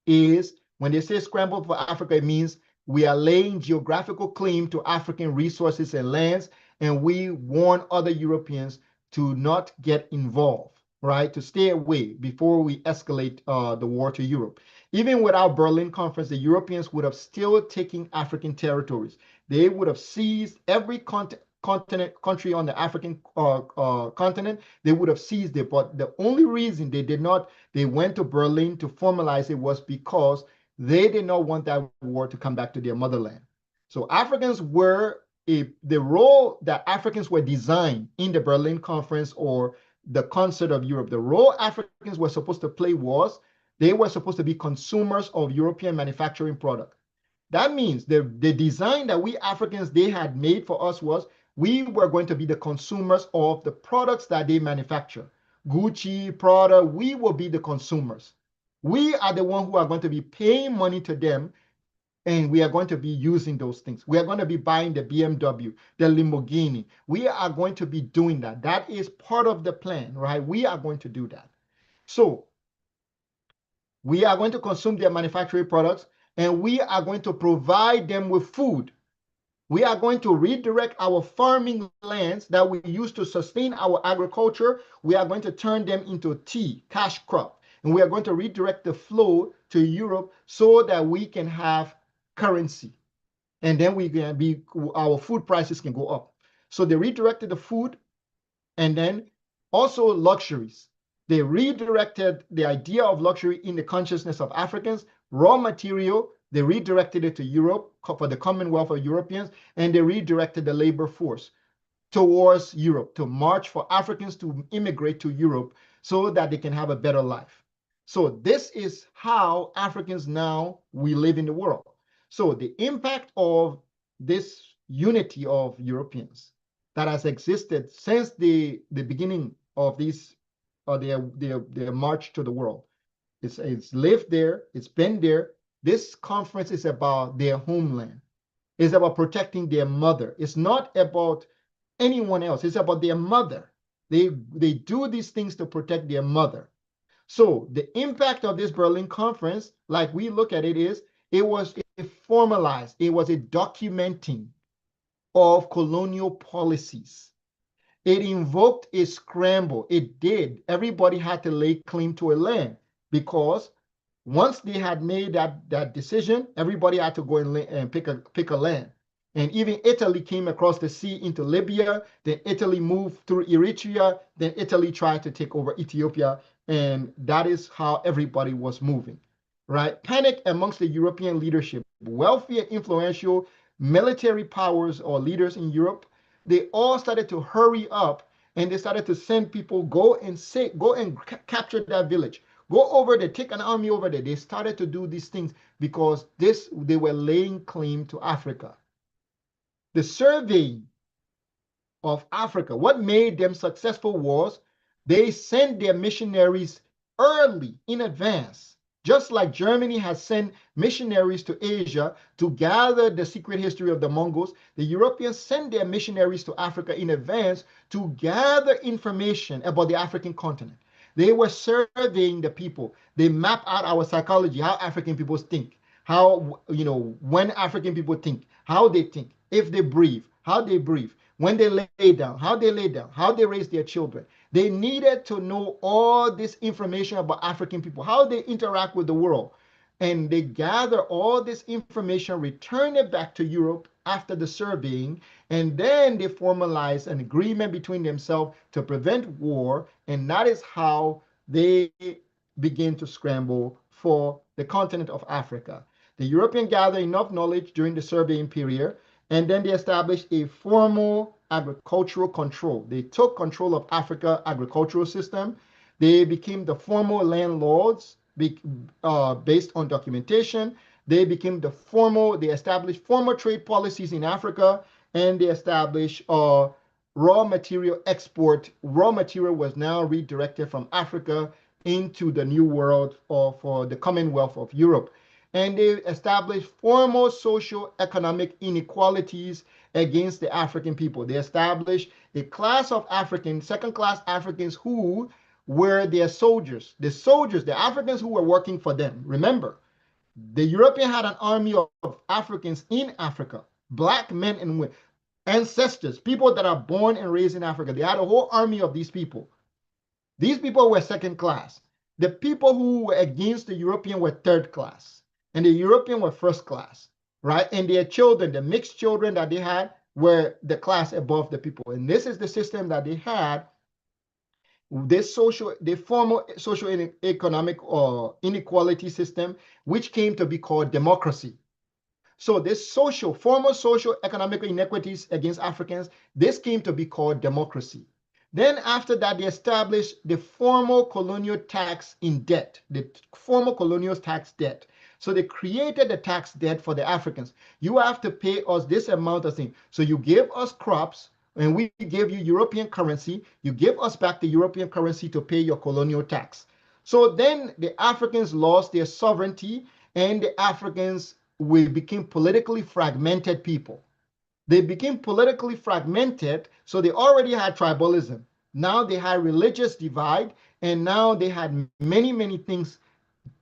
is, when they say scramble for Africa, it means we are laying geographical claim to African resources and lands, and we warn other Europeans to not get involved, right? To stay away before we escalate the war to Europe. Even without Berlin Conference, the Europeans would have still taken African territories. They would have seized every country on the African continent. They would have seized it. But the only reason they went to Berlin to formalize it was because they did not want that war to come back to their motherland. So Africans were the role that Africans were designed in the Berlin Conference or the Concert of Europe. The role Africans were supposed to play was they were supposed to be consumers of European manufacturing product. That means the design that we Africans, they had made for us was we were going to be the consumers of the products that they manufacture. Gucci, Prada, we will be the consumers. We are the ones who are going to be paying money to them, and we are going to be using those things. We are going to be buying the BMW, the Lamborghini. We are going to be doing that. That is part of the plan, right? We are going to do that. So we are going to consume their manufacturing products, and we are going to provide them with food. We are going to redirect our farming lands that we use to sustain our agriculture. We are going to turn them into tea, cash crop. And we are going to redirect the flow to Europe so that we can have currency. and then our food prices can go up. So they redirected the food, and then also luxuries. They redirected the idea of luxury in the consciousness of Africans. Raw material, they redirected it to Europe for the Commonwealth of Europeans, and they redirected the labor force towards Europe to march for Africans to immigrate to Europe so that they can have a better life. So this is how Africans now we live in the world. So the impact of this unity of Europeans that has existed since the beginning of these their march to the world. It's lived there, it's been there. This conference is about their homeland. It's about protecting their mother. It's not about anyone else. It's about their mother. They do these things to protect their mother. So the impact of this Berlin conference, like we look at it, is it was a formalized, it was a documenting of colonial policies. It invoked a scramble. It did. Everybody had to lay claim to a land, because once they had made that decision, everybody had to go and pick a land. And even Italy came across the sea into Libya. Then Italy moved through Eritrea. Then Italy tried to take over Ethiopia. And that is how everybody was moving, right? Panic amongst the European leadership, wealthy and influential military powers or leaders in Europe, they all started to hurry up, and they started to send people, go and capture that village. Go over there, take an army over there. They started to do these things because they were laying claim to Africa. The survey of Africa, what made them successful was they sent their missionaries early in advance. Just like Germany has sent missionaries to Asia to gather the secret history of the Mongols, the Europeans sent their missionaries to Africa in advance to gather information about the African continent. They were surveying the people. They map out our psychology, how African people think, how, when African people think, how they think, if they breathe, how they breathe, when they lay down, how they lay down, how they raise their children. They needed to know all this information about African people, how they interact with the world. And they gather all this information, return it back to Europe after the surveying, and then they formalize an agreement between themselves to prevent war. And that is how they begin to scramble for the continent of Africa. The Europeans gathered enough knowledge during the surveying period, and then they established a formal agricultural control. They took control of Africa agricultural system. They became the formal landlords based on documentation. They established formal trade policies in Africa, and they established raw material export. Raw material was now redirected from Africa into the New World for the Commonwealth of Europe. And they established formal social economic inequalities against the African people. They established a class of Africans, second-class Africans, who were their soldiers. The Africans who were working for them. Remember, the European had an army of Africans in Africa, black men and women, ancestors, people that are born and raised in Africa. They had a whole army of these people. These people were second class. The people who were against the European were third class. And the European were first class, right? And their children, the mixed children that they had, were the class above the people. And this is the system that they had, the formal social and economic inequality system, which came to be called democracy. So this formal social economic inequities against Africans, this came to be called democracy. Then after that, they established the formal colonial tax in debt, the formal colonial tax debt. So they created the tax debt for the Africans. You have to pay us this amount of things. So you give us crops, and we give you European currency. You give us back the European currency to pay your colonial tax. So then the Africans lost their sovereignty, and the Africans became politically fragmented people. They became politically fragmented, so they already had tribalism. Now they had religious divide, and now they had many, many things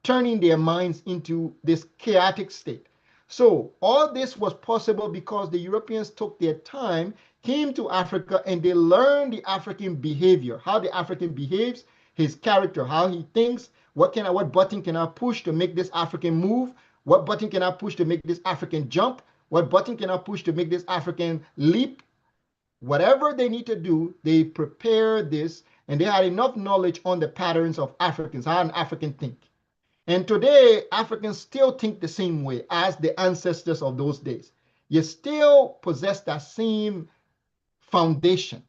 turning their minds into this chaotic state. So all this was possible because the Europeans took their time, came to Africa, and they learned the African behavior, how the African behaves, his character, how he thinks, what button can I push to make this African move, what button can I push to make this African jump, what button can I push to make this African leap? Whatever they need to do, they prepare this, and they had enough knowledge on the patterns of Africans, how an African think. And today, Africans still think the same way as the ancestors of those days. You still possess that same foundation.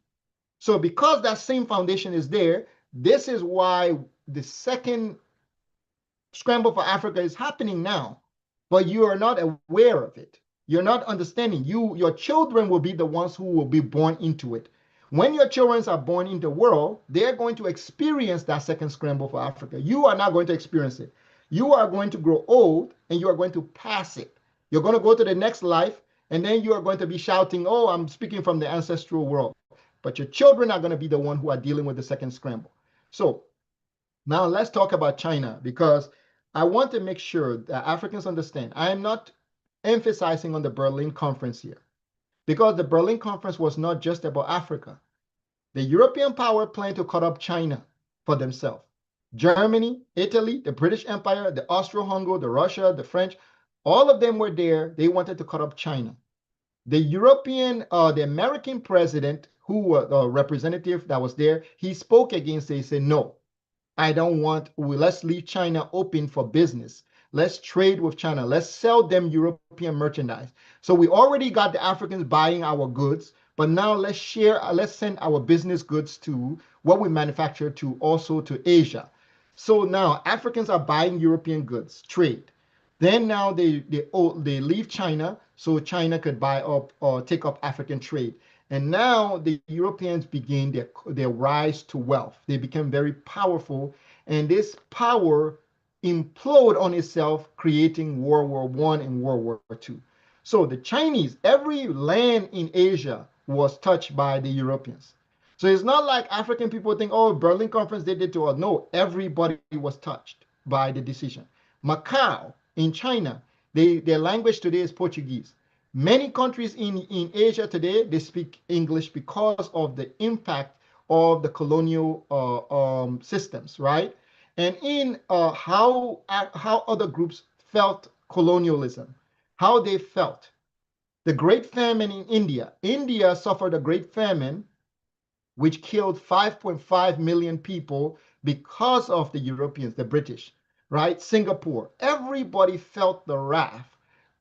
So because that same foundation is there, this is why the second scramble for Africa is happening now, but you are not aware of it. You're not understanding. Your children will be the ones who will be born into it. When your children are born into the world, they're going to experience that second scramble for Africa. You are not going to experience it. You are going to grow old and you are going to pass it. You're going to go to the next life and then you are going to be shouting, oh, I'm speaking from the ancestral world. But your children are going to be the one who are dealing with the second scramble. So now let's talk about China, because I want to make sure that Africans understand. I am not emphasizing on the Berlin Conference here, because the Berlin Conference was not just about Africa. The European power planned to cut up China for themselves. Germany, Italy, the British Empire, the Austro-Hungary, the Russia, the French, all of them were there. They wanted to cut up China. The American president, who was the representative that was there, he spoke against it. He said, no, I don't want, let's leave China open for business. Let's trade with China. Let's sell them European merchandise. So we already got the Africans buying our goods, but now let's send our business goods to what we manufacture to also to Asia. So now Africans are buying European goods, trade. Then now they leave China so China could buy up or take up African trade. And now the Europeans begin their rise to wealth. They become very powerful, and this power implode on itself, creating World War I and World War II. So the Chinese, every land in Asia was touched by the Europeans. So it's not like African people think, oh, Berlin Conference, they did to us. No, everybody was touched by the decision. Macau in China, their language today is Portuguese. Many countries in Asia today, they speak English because of the impact of the colonial systems, right? And in how other groups felt colonialism, how they felt. The Great Famine in India. India suffered a Great Famine, which killed 5.5 million people because of the Europeans, the British, right? Singapore. Everybody felt the wrath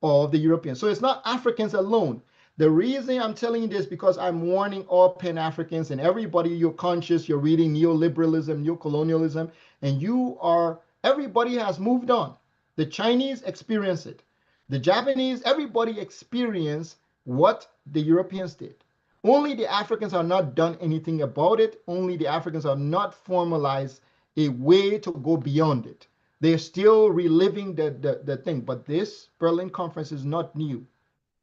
of the Europeans. So it's not Africans alone. The reason I'm telling you this, because I'm warning all Pan-Africans and everybody, you're conscious, you're reading neoliberalism, neocolonialism, and everybody has moved on. The Chinese experience it. The Japanese, everybody experienced what the Europeans did. Only the Africans have not done anything about it. Only the Africans have not formalized a way to go beyond it. They're still reliving the thing. But this Berlin Conference is not new.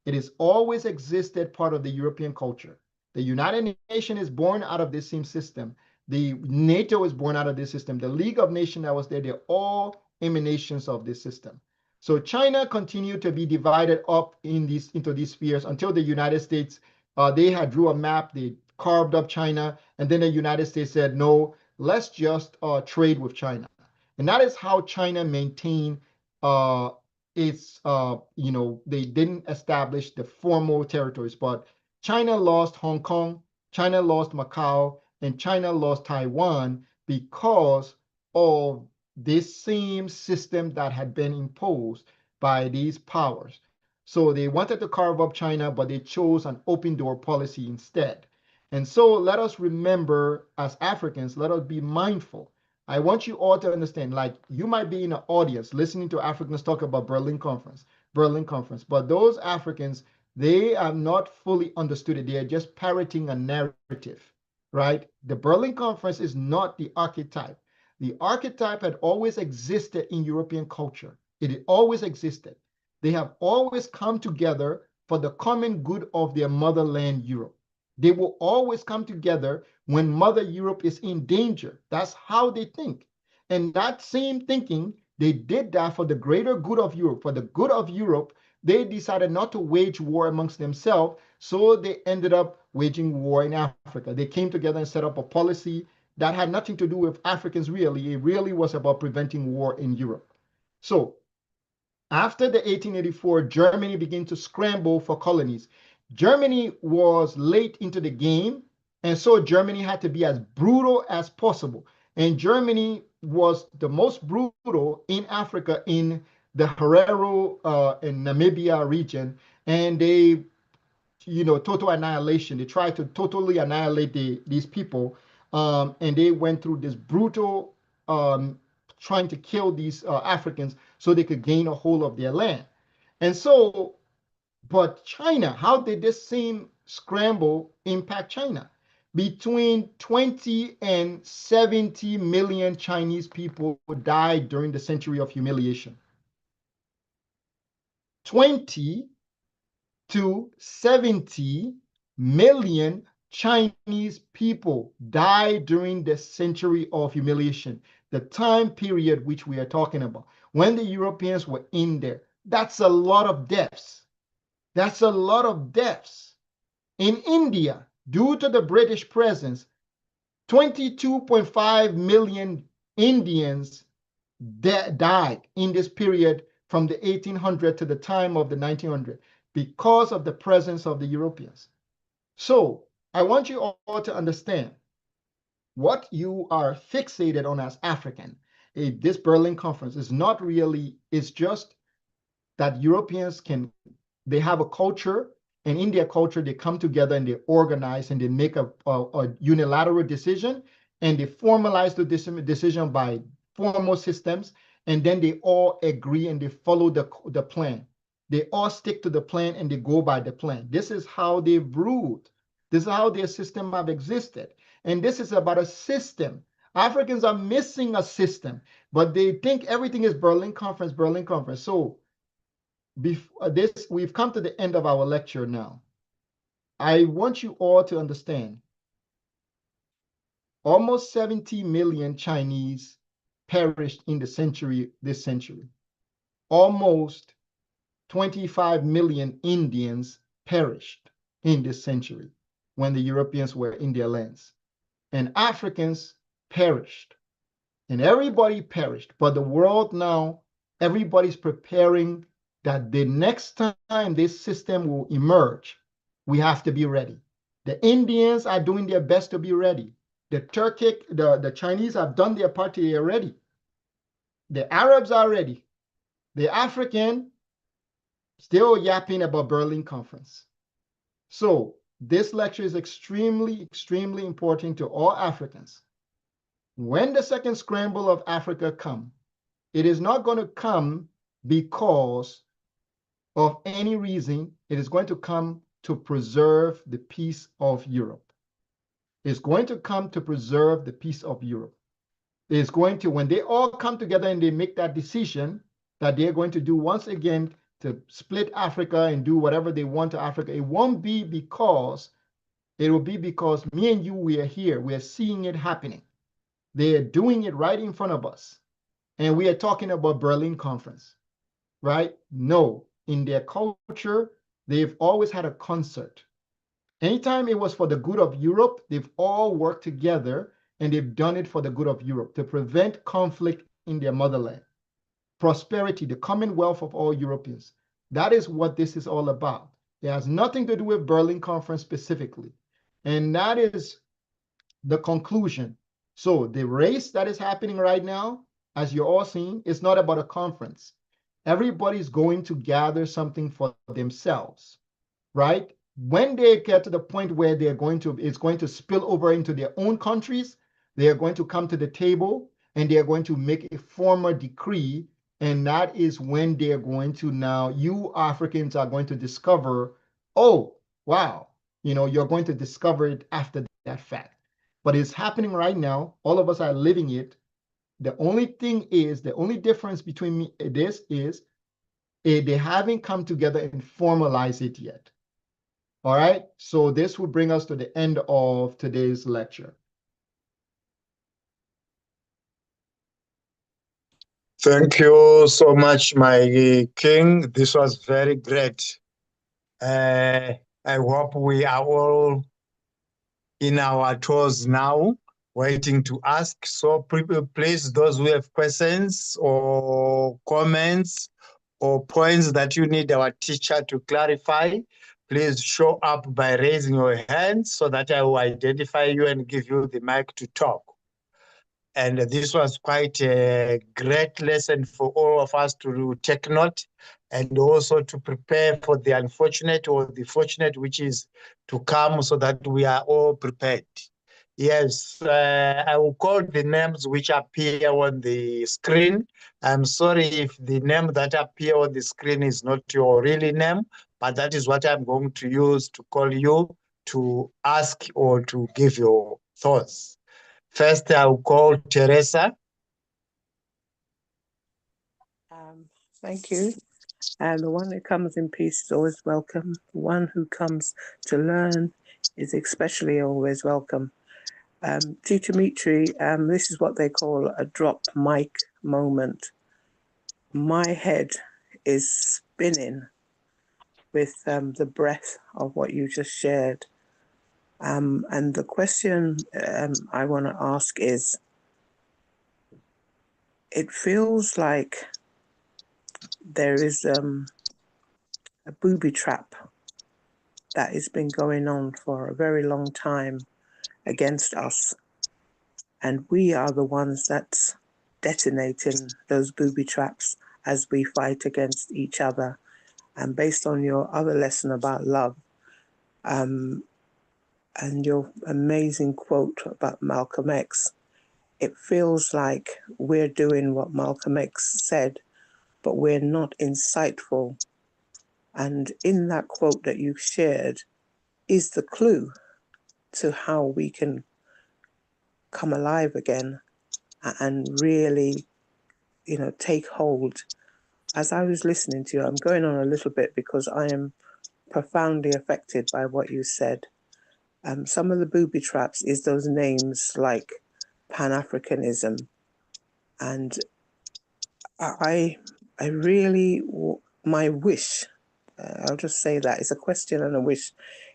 It has always existed part of the European culture. The United Nations is born out of this same system. The NATO is born out of this system. The League of Nations that was there, they're all emanations of this system. So China continued to be divided up into these spheres until the United States, they had drew a map, they carved up China, and then the United States said, no, let's just trade with China. And that is how China maintained its, they didn't establish the formal territories, but China lost Hong Kong, China lost Macau, and China lost Taiwan because of this same system that had been imposed by these powers. So they wanted to carve up China, but they chose an open door policy instead. And so let us remember, as Africans, let us be mindful. I want you all to understand, like, you might be in an audience listening to Africans talk about Berlin Conference, but those Africans, they have not fully understood it. They are just parroting a narrative, right? The Berlin Conference is not the archetype. The archetype had always existed in European culture. It had always existed. They have always come together for the common good of their motherland, Europe. They will always come together when Mother Europe is in danger. That's how they think. And that same thinking, they did that for the greater good of Europe. For the good of Europe, they decided not to wage war amongst themselves, so they ended up waging war in Africa. They came together and set up a policy that had nothing to do with Africans really. It really was about preventing war in Europe. So After the 1884, Germany began to scramble for colonies. Germany was late into the game, and so Germany had to be as brutal as possible. And Germany was the most brutal in Africa in the Herero and Namibia region, and they, total annihilation. They tried to totally annihilate these people, and they went through this brutal trying to kill these Africans so they could gain a hold of their land. And so, but China, how did this same scramble impact China? Between 20 and 70 million Chinese people died during the century of humiliation. 20 to 70 million Chinese people died during the century of humiliation, the time period which we are talking about, when the Europeans were in there. That's a lot of deaths. That's a lot of deaths. In India, due to the British presence, 22.5 million Indians died in this period from the 1800 to the time of the 1900 because of the presence of the Europeans. So I want you all to understand what you are fixated on as African. This Berlin Conference is not really, it's just that Europeans they have a culture, and in their culture, they come together and they organize and they make a unilateral decision, and they formalize the decision by formal systems, and then they all agree and they follow the plan. They all stick to the plan and they go by the plan. This is how they've ruled. This is how their system have existed. And this is about a system. Africans are missing a system, but they think everything is Berlin Conference, Berlin Conference. So we've come to the end of our lecture now. I want you all to understand almost 70 million Chinese perished in this century. Almost 25 million Indians perished in this century when the Europeans were in their lands. And Africans perished. And everybody perished. But the world now, everybody's preparing that the next time this system will emerge, we have to be ready. The Indians are doing their best to be ready. The Chinese have done their part, they are ready. The Arabs are ready. The African still yapping about Berlin Conference. So this lecture is extremely, extremely important to all Africans. When the second scramble of Africa comes, it is not going to come because of any reason. It is going to come to preserve the peace of Europe. It's going to come to preserve the peace of Europe. It's going to, when they all come together and they make that decision that they're going to do once again to split Africa and do whatever they want to Africa, it won't be because, it will be because me and you, we are here. We are seeing it happening. They are doing it right in front of us. And we are talking about Berlin Conference, right? No, in their culture, they've always had a concert. Anytime it was for the good of Europe, they've all worked together and they've done it for the good of Europe to prevent conflict in their motherland. Prosperity, the commonwealth of all Europeans. That is what this is all about. It has nothing to do with Berlin Conference specifically. And that is the conclusion. So the race that is happening right now, as you're all seeing, is not about a conference. Everybody's going to gather something for themselves, right? When they get to the point where it's going to spill over into their own countries, they are going to come to the table and they are going to make a formal decree. And that is when they're going to now, you Africans are going to discover, oh, wow, you're going to discover it after that fact. But it's happening right now. All of us are living it. The only difference between this is they haven't come together and formalized it yet. All right, so this will bring us to the end of today's lecture. Thank you so much, my king. This was very great. I hope we are all in our toes now, waiting to ask. So please, those who have questions or comments or points that you need our teacher to clarify, please show up by raising your hand so that I will identify you and give you the mic to talk. And this was quite a great lesson for all of us to take note and also to prepare for the unfortunate or the fortunate which is to come so that we are all prepared. Yes, I will call the names which appear on the screen. I'm sorry if the name that appear on the screen is not your really name, but that is what I'm going to use to call you to ask or to give your thoughts. First, I'll call Teresa. Thank you. And the one who comes in peace is always welcome. The one who comes to learn is especially always welcome. Teacher Mitri, this is what they call a drop mic moment. My head is spinning with the breath of what you just shared. And the question I want to ask is, it feels like there is a booby trap that has been going on for a very long time against us. And we are the ones that's detonating those booby traps as we fight against each other. And based on your other lesson about love, and your amazing quote about Malcolm X, it feels like we're doing what Malcolm X said, but we're not insightful. And in that quote that you shared is the clue to how we can come alive again and really, take hold. As I was listening to you, I'm going on a little bit because I am profoundly affected by what you said. Some of the booby traps is those names like Pan-Africanism. And I really, my wish, I'll just say that, it's a question and a wish,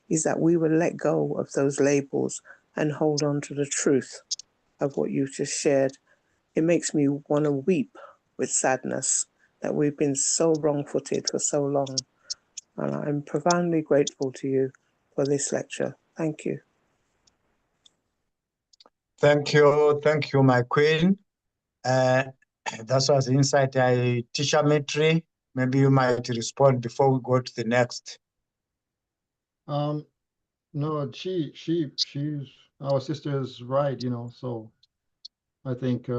is that we will let go of those labels and hold on to the truth of what you just shared. It makes me want to weep with sadness that we've been so wrong-footed for so long. And I'm profoundly grateful to you for this lecture. Thank you. Thank you, my queen. That was insight. Teacher Mitri, maybe you might respond before we go to the next. No, she's our sister is right, so I think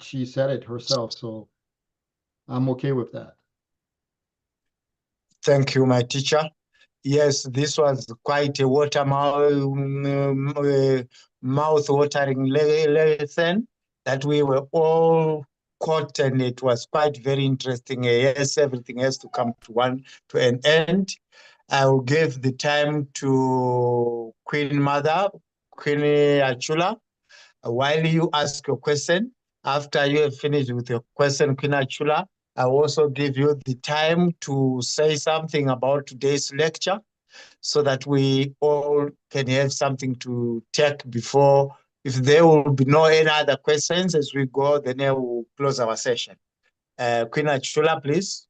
she said it herself, so I'm okay with that. Thank you, my teacher. Yes, this was quite a mouth-watering lesson that we were all caught, and it was quite very interesting. Yes, everything has to come to an end. I will give the time to Queen Mother, Queen Achula, while you ask your question. After you have finished with your question, Queen Achula, I will also give you the time to say something about today's lecture so that we all can have something to take before. If there will be no any other questions as we go, then I will close our session. Queen Achula, please.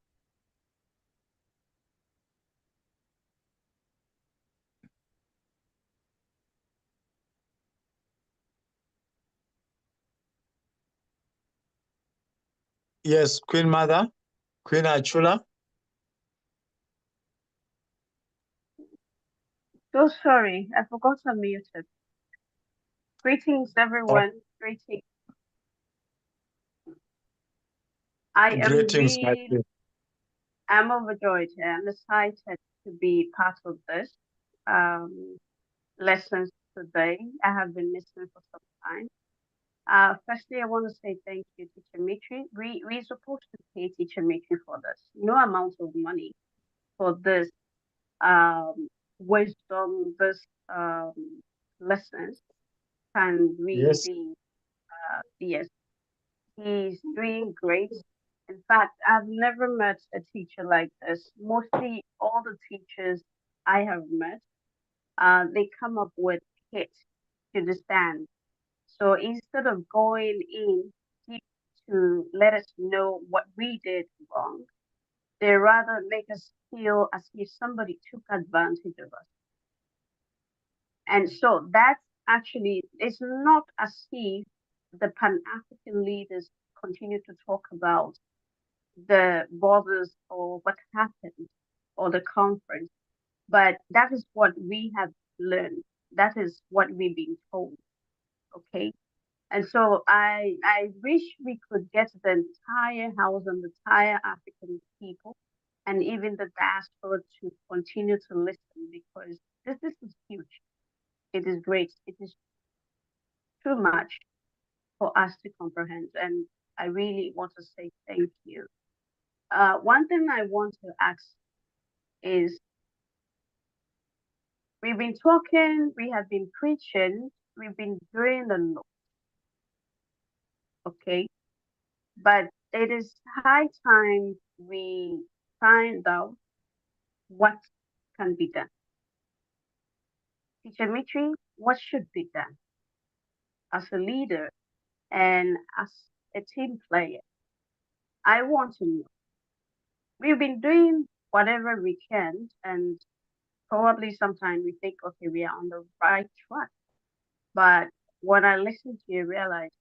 Yes, Queen Mother, Queen Achula. So sorry, I forgot to mute it. Greetings, everyone. Greetings. Greetings, my queen. I'm overjoyed and excited to be part of this lessons today. I have been listening for some time. Firstly, I want to say thank you, Teacher Mitri. We're supposed to pay Teacher Mitri for this. No amount of money for this wisdom, this lessons can really Yes. be, yes, he's doing great. In fact, I've never met a teacher like this. Mostly all the teachers I have met, they come up with hits to the stand. So instead of going in deep to let us know what we did wrong, They rather make us feel as if somebody took advantage of us. And so that's actually, it's not as if the Pan-African leaders continue to talk about the borders or what happened or the conference, but that is what we have learned. That is what we've been told. Okay. And so I wish we could get the entire house and the entire African people and even the diaspora to continue to listen, because this is huge. It is great. It is too much for us to comprehend. And I really want to say thank you. One thing I want to ask is, we've been talking, we have been preaching, we've been doing a lot, okay? But it is high time we find out what can be done. Teacher Mitri, what should be done as a leader and as a team player? I want to know. We've been doing whatever we can, and probably sometimes we think, okay, we are on the right track. But when I listen to you, realize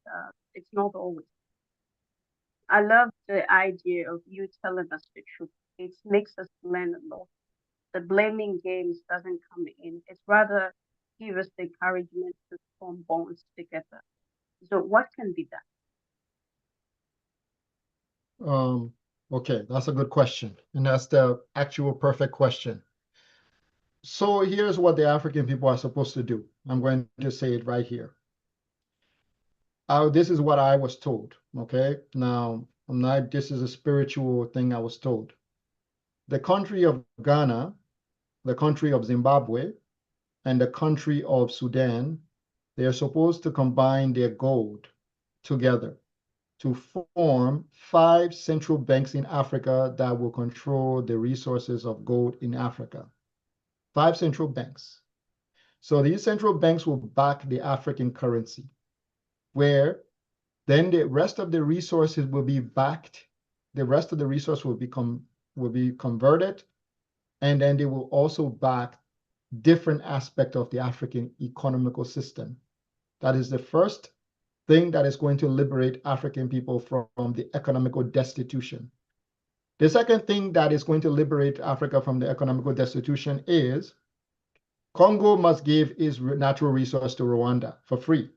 it's not always. I love the idea of you telling us the truth. It makes us learn a lot. The blaming games doesn't come in. It's rather give us the encouragement to form bonds together. So what can be done? Okay, that's a good question. And that's the actual perfect question. So here's what the African people are supposed to do. I'm going to say it right here. This is what I was told, okay? Now, this is a spiritual thing I was told. The country of Ghana, the country of Zimbabwe, and the country of Sudan, they are supposed to combine their gold together to form 5 central banks in Africa that will control the resources of gold in Africa. 5 central banks. So these central banks will back the African currency, where then the rest of the resources will be backed. The rest of the resource will be converted, and then they will also back different aspects of the African economical system. That is the first thing that is going to liberate African people from the economical destitution. The second thing that is going to liberate Africa from the economical destitution is Congo must give its natural resource to Rwanda for free.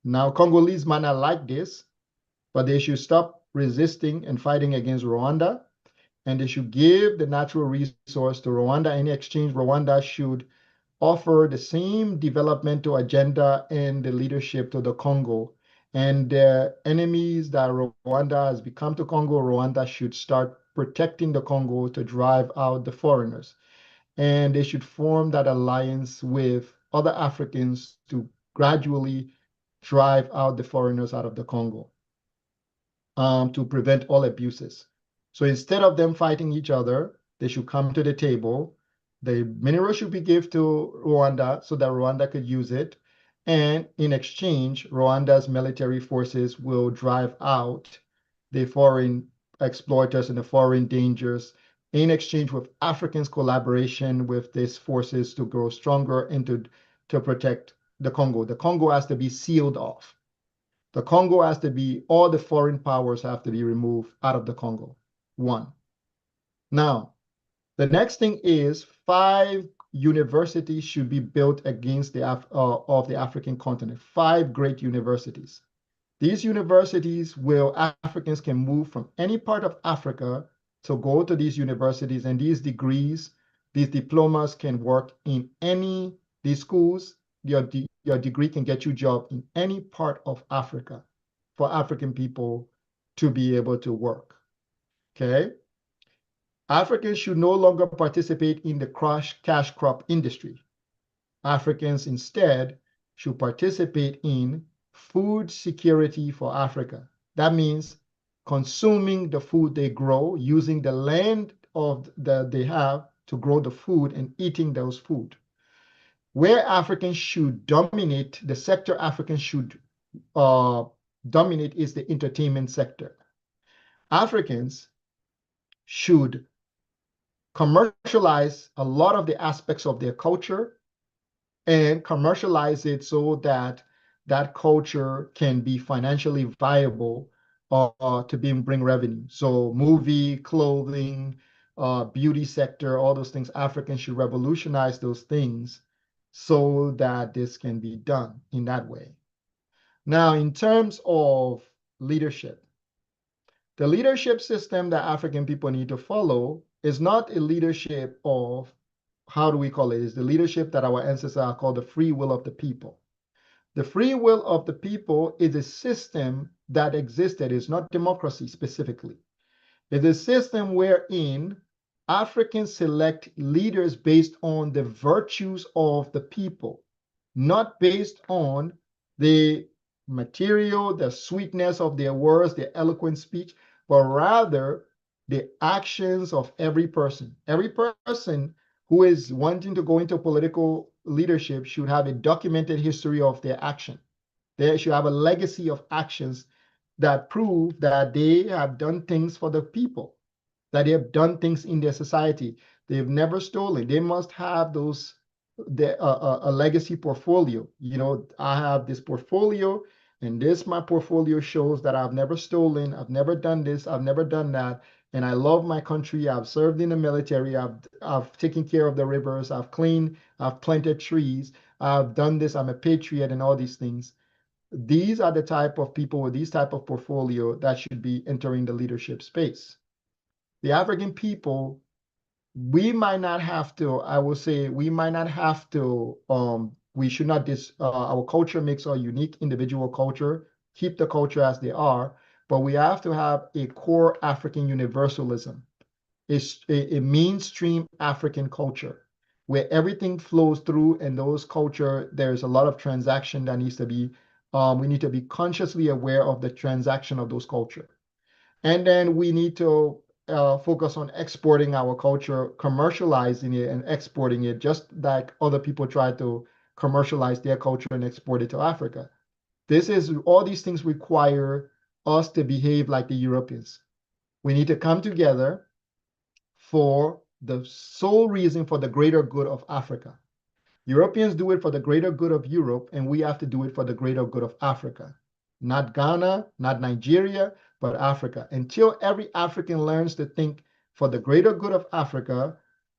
Now, Congolese might not like this, but they should stop resisting and fighting against Rwanda, and they should give the natural resource to Rwanda. In exchange, Rwanda should offer the same developmental agenda and the leadership to the Congo. And the enemies that Rwanda has become to Congo, Rwanda should start protecting the Congo to drive out the foreigners. And they should form that alliance with other Africans to gradually drive out the foreigners out of the Congo, to prevent all abuses. So instead of them fighting each other, they should come to the table. The mineral should be given to Rwanda so that Rwanda could use it. And in exchange, Rwanda's military forces will drive out the foreign exploiters and the foreign dangers, in exchange with Africans' collaboration with these forces to grow stronger and to protect the Congo. The Congo has to be sealed off. The Congo has to be, all the foreign powers have to be removed out of the Congo. 1. Now, the next thing is 5 universities should be built against of the African continent. 5 great universities. These universities Africans can move from any part of Africa to go to these universities, and these degrees, these diplomas can work in these schools. Your degree can get you a job in any part of Africa for African people to be able to work, okay? Africans should no longer participate in the cash crop industry. Africans instead should participate in food security for Africa. That means consuming the food they grow, using the land that they have to grow the food and eating those food. Where Africans should dominate, the sector Africans should dominate is the entertainment sector. Africans should commercialize a lot of the aspects of their culture and commercialize it so that that culture can be financially viable to bring revenue. So movie, clothing, beauty sector, all those things, Africans should revolutionize those things so that this can be done in that way. Now, in terms of leadership, the leadership system that African people need to follow is not a leadership of, how do we call it? Is the leadership that our ancestors called the free will of the people. The free will of the people is a system that existed. It's not democracy specifically. It's a system wherein Africans select leaders based on the virtues of the people, not based on the material, the sweetness of their words, their eloquent speech, but rather the actions of every person. Every person who is wanting to go into political leadership should have a documented history of their action. They should have a legacy of actions that prove that they have done things for the people, that they have done things in their society. They've never stolen. They must have those, a legacy portfolio. You know, I have this portfolio, and this my portfolio shows that I've never stolen, I've never done this, I've never done that, and I love my country. I've served in the military. I've taken care of the rivers. I've cleaned. I've planted trees. I've done this. I'm a patriot, and all these things. These are the type of people with these type of portfolio that should be entering the leadership space. The African people, we might not have to, I will say, we might not have to, we should not, our culture makes our unique individual culture, keep the culture as they are, but we have to have a core African universalism. It's a mainstream African culture where everything flows through, and those culture, there's a lot of transaction that needs to be, we need to be consciously aware of the transaction of those culture. And then we need to focus on exporting our culture, commercializing it and exporting it, just like other people try to commercialize their culture and export it to Africa. All these things require us to behave like the Europeans. We need to come together for the sole reason for the greater good of Africa. Europeans do it for the greater good of Europe, and we have to do it for the greater good of Africa. Not Ghana, not Nigeria, but Africa. Until every African learns to think for the greater good of Africa,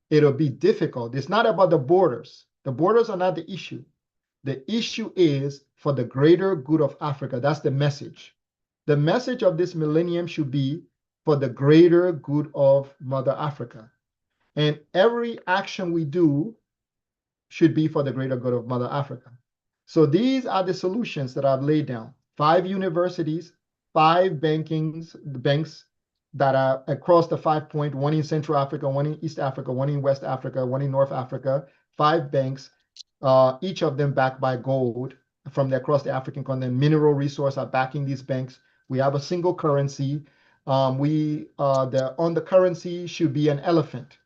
it'll be difficult. It's not about the borders. The borders are not the issue. The issue is for the greater good of Africa. That's the message. The message of this millennium should be for the greater good of Mother Africa. And every action we do should be for the greater good of Mother Africa. So these are the solutions that I've laid down. 5 universities, 5 banks that are across the 5 point, one in Central Africa, one in East Africa, one in West Africa, one in North Africa, 5 banks, each of them backed by gold from across the African continent. Mineral resources are backing these banks. We have a single currency. On the currency should be an elephant.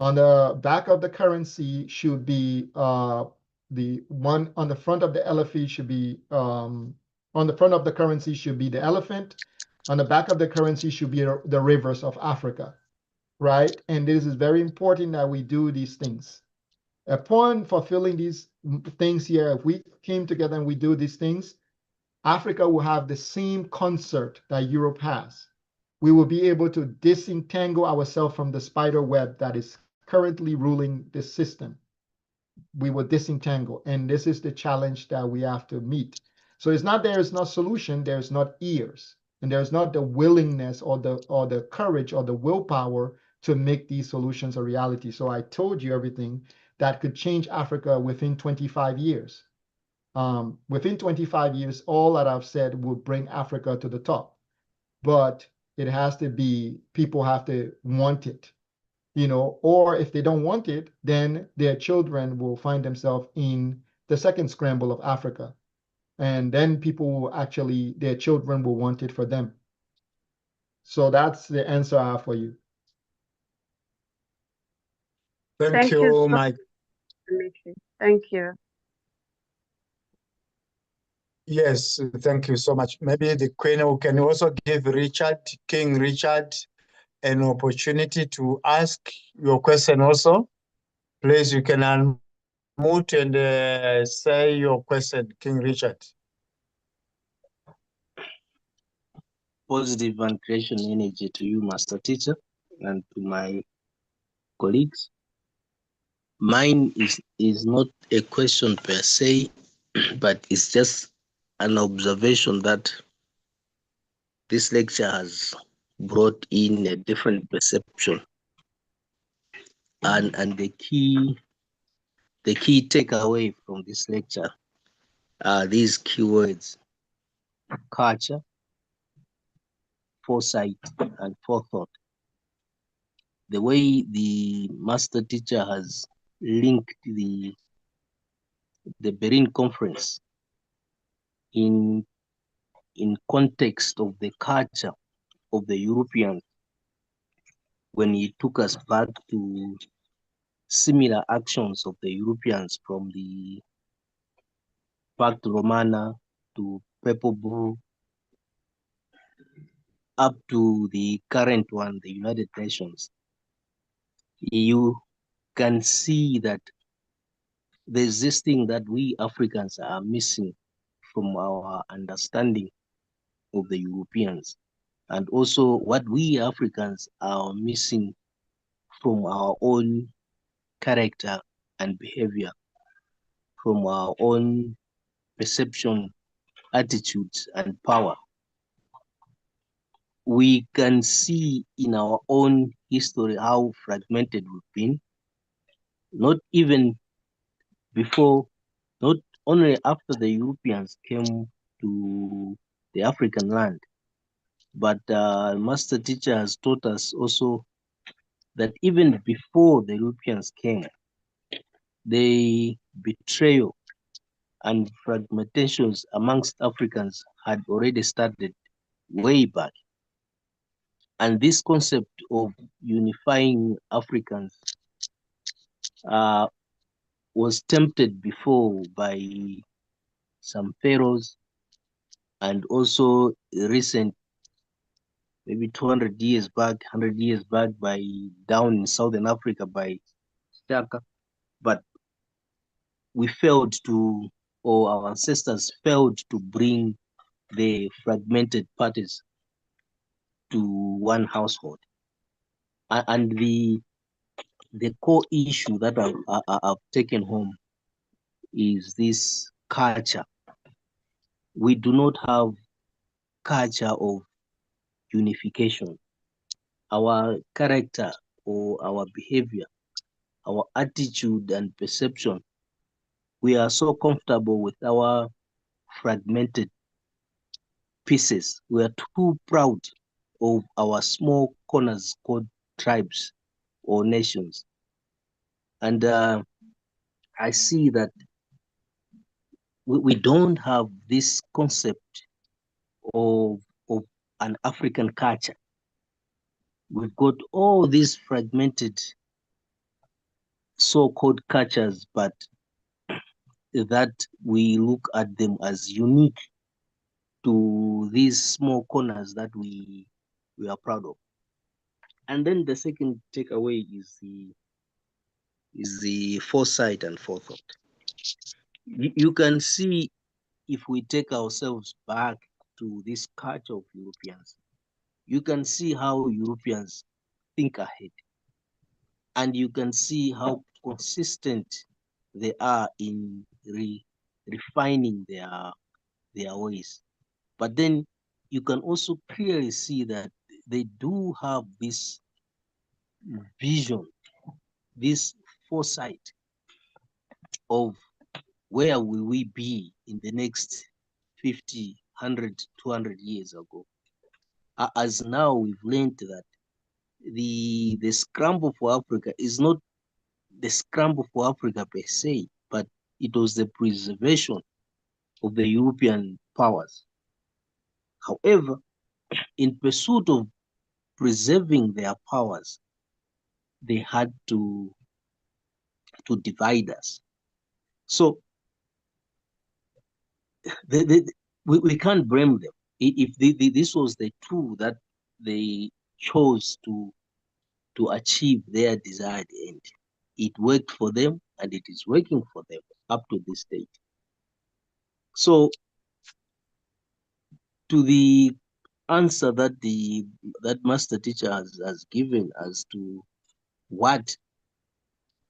On the back of the currency should be the one on the front of the elephant should be on the front of the currency should be the elephant. On the back of the currency should be the rivers of Africa, right? And this is very important that we do these things. Upon fulfilling these things here, if we came together and we do these things, Africa will have the same concert that Europe has. We will be able to disentangle ourselves from the spider web that is currently ruling this system. We will disentangle, and this is the challenge that we have to meet. So it's not there is no solution, there's not ears, and there's not the willingness or the courage or the willpower to make these solutions a reality. So I told you everything that could change Africa within 25 years. Within 25 years, all that I've said will bring Africa to the top. But it has to be, people have to want it, you know, or if they don't want it, then their children will find themselves in the second scramble of Africa. And then people will actually, their children will want it for them. So that's the answer I have for you. Thank you, so Mike. much. Thank you. Yes, thank you so much. Maybe the Queen can also give King Richard an opportunity to ask your question also. Please, you can unmute and say your question, King Richard. Positive and creation energy to you, Master Teacher, and to my colleagues. Mine is not a question per se, but it's just an observation that this lecture has brought in a different perception. And the key takeaway from this lecture are these keywords: culture, foresight, and forethought. The way the master teacher has linked the Berlin Conference in context of the culture of the Europeans, when he took us back to similar actions of the Europeans from the Pact Romana to Purple Brew up to the current one, the United Nations, you can see that there's this thing that we Africans are missing from our understanding of the Europeans, and also what we Africans are missing from our own character and behavior, from our own perception, attitudes, and power. We can see in our own history how fragmented we've been, not even before, not only after the Europeans came to the African land, but Master Teacher has taught us also that even before the Europeans came, the betrayal and fragmentations amongst Africans had already started way back. And this concept of unifying Africans was tempted before by some pharaohs, and also recent, maybe 200 years back, 100 years back, by down in Southern Africa by Shaka. But we failed to, or our ancestors failed to bring the fragmented parties to one household. And the core issue that I've taken home is this culture. We do not have culture of unification. Our character or our behavior, our attitude and perception, we are so comfortable with our fragmented pieces. We are too proud of our small corners called tribes or nations. And I see that we don't have this concept of an African culture. We've got all these fragmented so-called cultures, but that we look at them as unique to these small corners that we are proud of. And then the second takeaway is the foresight and forethought. You can see, if we take ourselves back to this culture of Europeans, you can see how Europeans think ahead. And you can see how consistent they are in refining their ways. But then you can also clearly see that they do have this vision, this foresight of where will we be in the next 50, 100, 200 years ago. As now we've learned that the scramble for Africa is not the scramble for Africa per se, but it was the preservation of the European powers. However, in pursuit of preserving their powers, they had to divide us. So we can't blame them. If this was the tool that they chose to achieve their desired end. It worked for them, and it is working for them up to this date. So, to the answer that that master teacher has given as to what,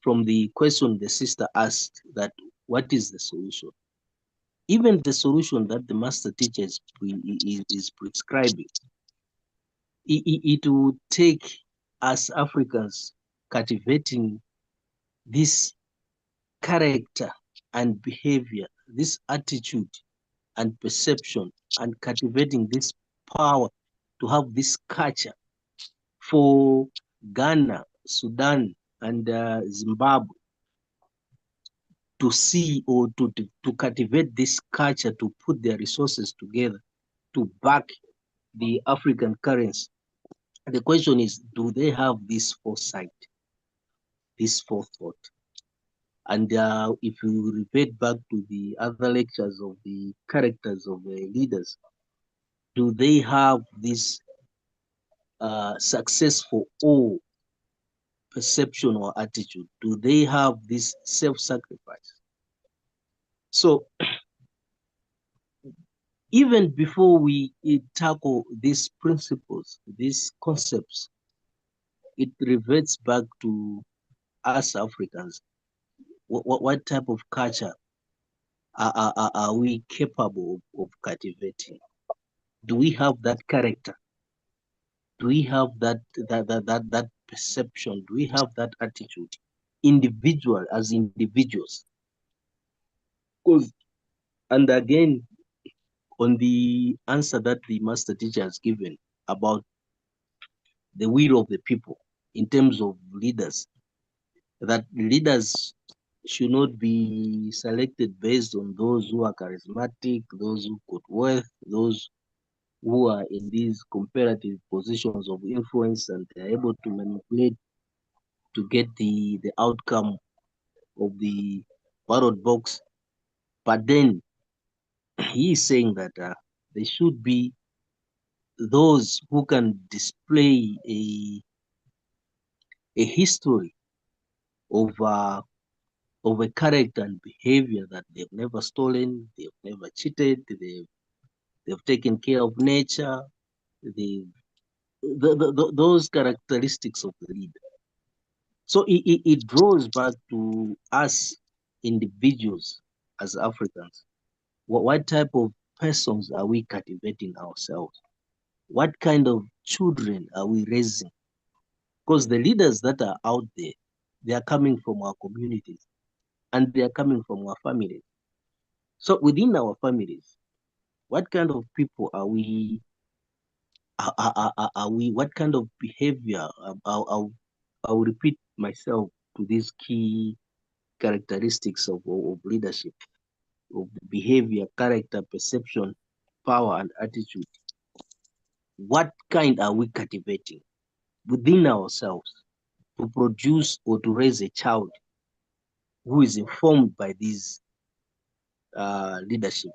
from the question the sister asked, that what is the solution? Even the solution that the master teacher is prescribing, it will take us Africans cultivating this character and behavior, this attitude and perception, and cultivating this power to have this culture for Ghana, Sudan, and Zimbabwe to see, or to cultivate this culture, to put their resources together to back the African currency. The question is, do they have this foresight, this forethought? And if you revert back to the other lectures of the characters of the leaders, do they have this successful all perception or attitude? Do they have this self-sacrifice? So even before we tackle these principles, these concepts, it reverts back to us Africans. What type of culture are we capable of cultivating? Do we have that character? Do we have that perception? Do we have that attitude? As individuals. Because, and again, on the answer that the master teacher has given about the will of the people in terms of leaders, that leaders should not be selected based on those who are charismatic, those who got wealth, those who are in these comparative positions of influence, and they're able to manipulate to get the outcome of the ballot box. But then he is saying that there should be those who can display a history of a character and behavior, that they've never stolen, they've never cheated, they've taken care of nature, those characteristics of the leader. So it draws back to us individuals as Africans. What type of persons are we cultivating ourselves? What kind of children are we raising? Because the leaders that are out there, they are coming from our communities, and they are coming from our families. So within our families, what kind of people are we? Are we? What kind of behavior? I'll repeat myself to these key characteristics of leadership, of behavior, character, perception, power, and attitude. What kind are we cultivating within ourselves to produce or to raise a child who is informed by these leadership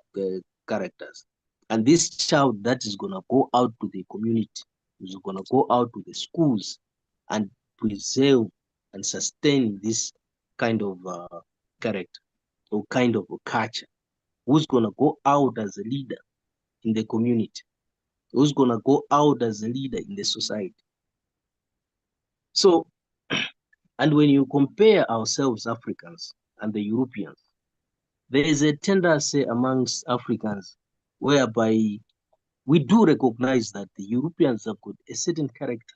characters? And this child that is going to go out to the community, is going to go out to the schools and preserve and sustain this kind of character or kind of a culture, who's going to go out as a leader in the community, who's going to go out as a leader in the society. So, and when you compare ourselves, Africans, and the Europeans, there is a tendency amongst Africans whereby we do recognize that the Europeans have got a certain character.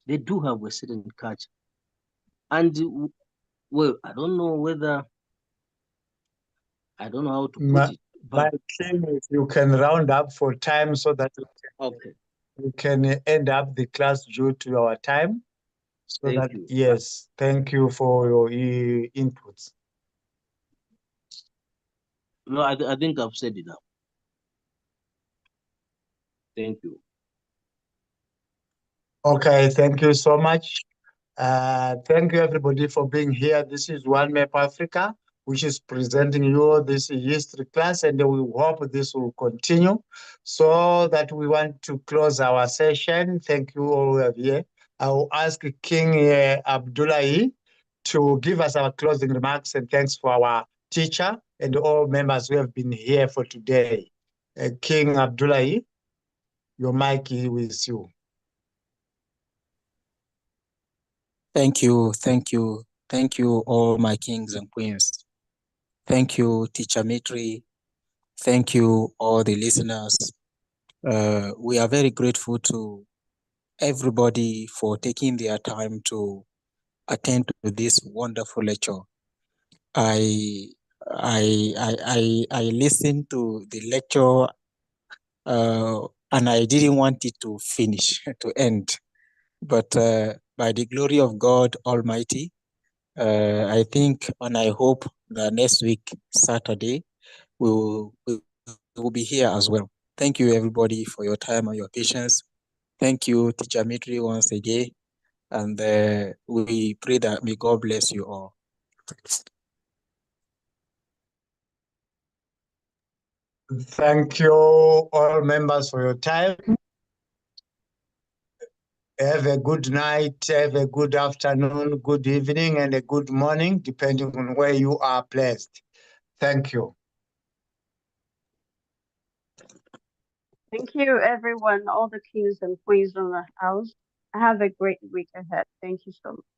They do have a certain culture. And, well, I don't know how to put it. But King, if you can round up for time so that we can end up the class due to our time. So Thank you. Yes, thank you for your inputs. No, I think I've said enough. Thank you. Okay, thank you so much. Thank you everybody for being here. This is One Map Africa. which is presenting you this history class, and we hope this will continue. So that we want to close our session. Thank you all who are here. I will ask King Abdullahi to give us our closing remarks, and thanks for our teacher and all members who have been here for today. King Abdullahi, your mic is with you. Thank you, all my kings and queens. Thank you, Teacher Mitri. Thank you, all the listeners. We are very grateful to everybody for taking their time to attend to this wonderful lecture. I listened to the lecture and I didn't want it to finish, to end. But by the glory of God Almighty, I think and I hope that next week, Saturday, we will be here as well. Thank you, everybody, for your time and your patience. Thank you, Teacher Mitri, once again. And we pray that may God bless you all. Thank you, all members, for your time. Have a good night, have a good afternoon, good evening, and a good morning, depending on where you are placed. Thank you. Thank you, everyone, all the kings and queens in the house. Have a great week ahead. Thank you so much.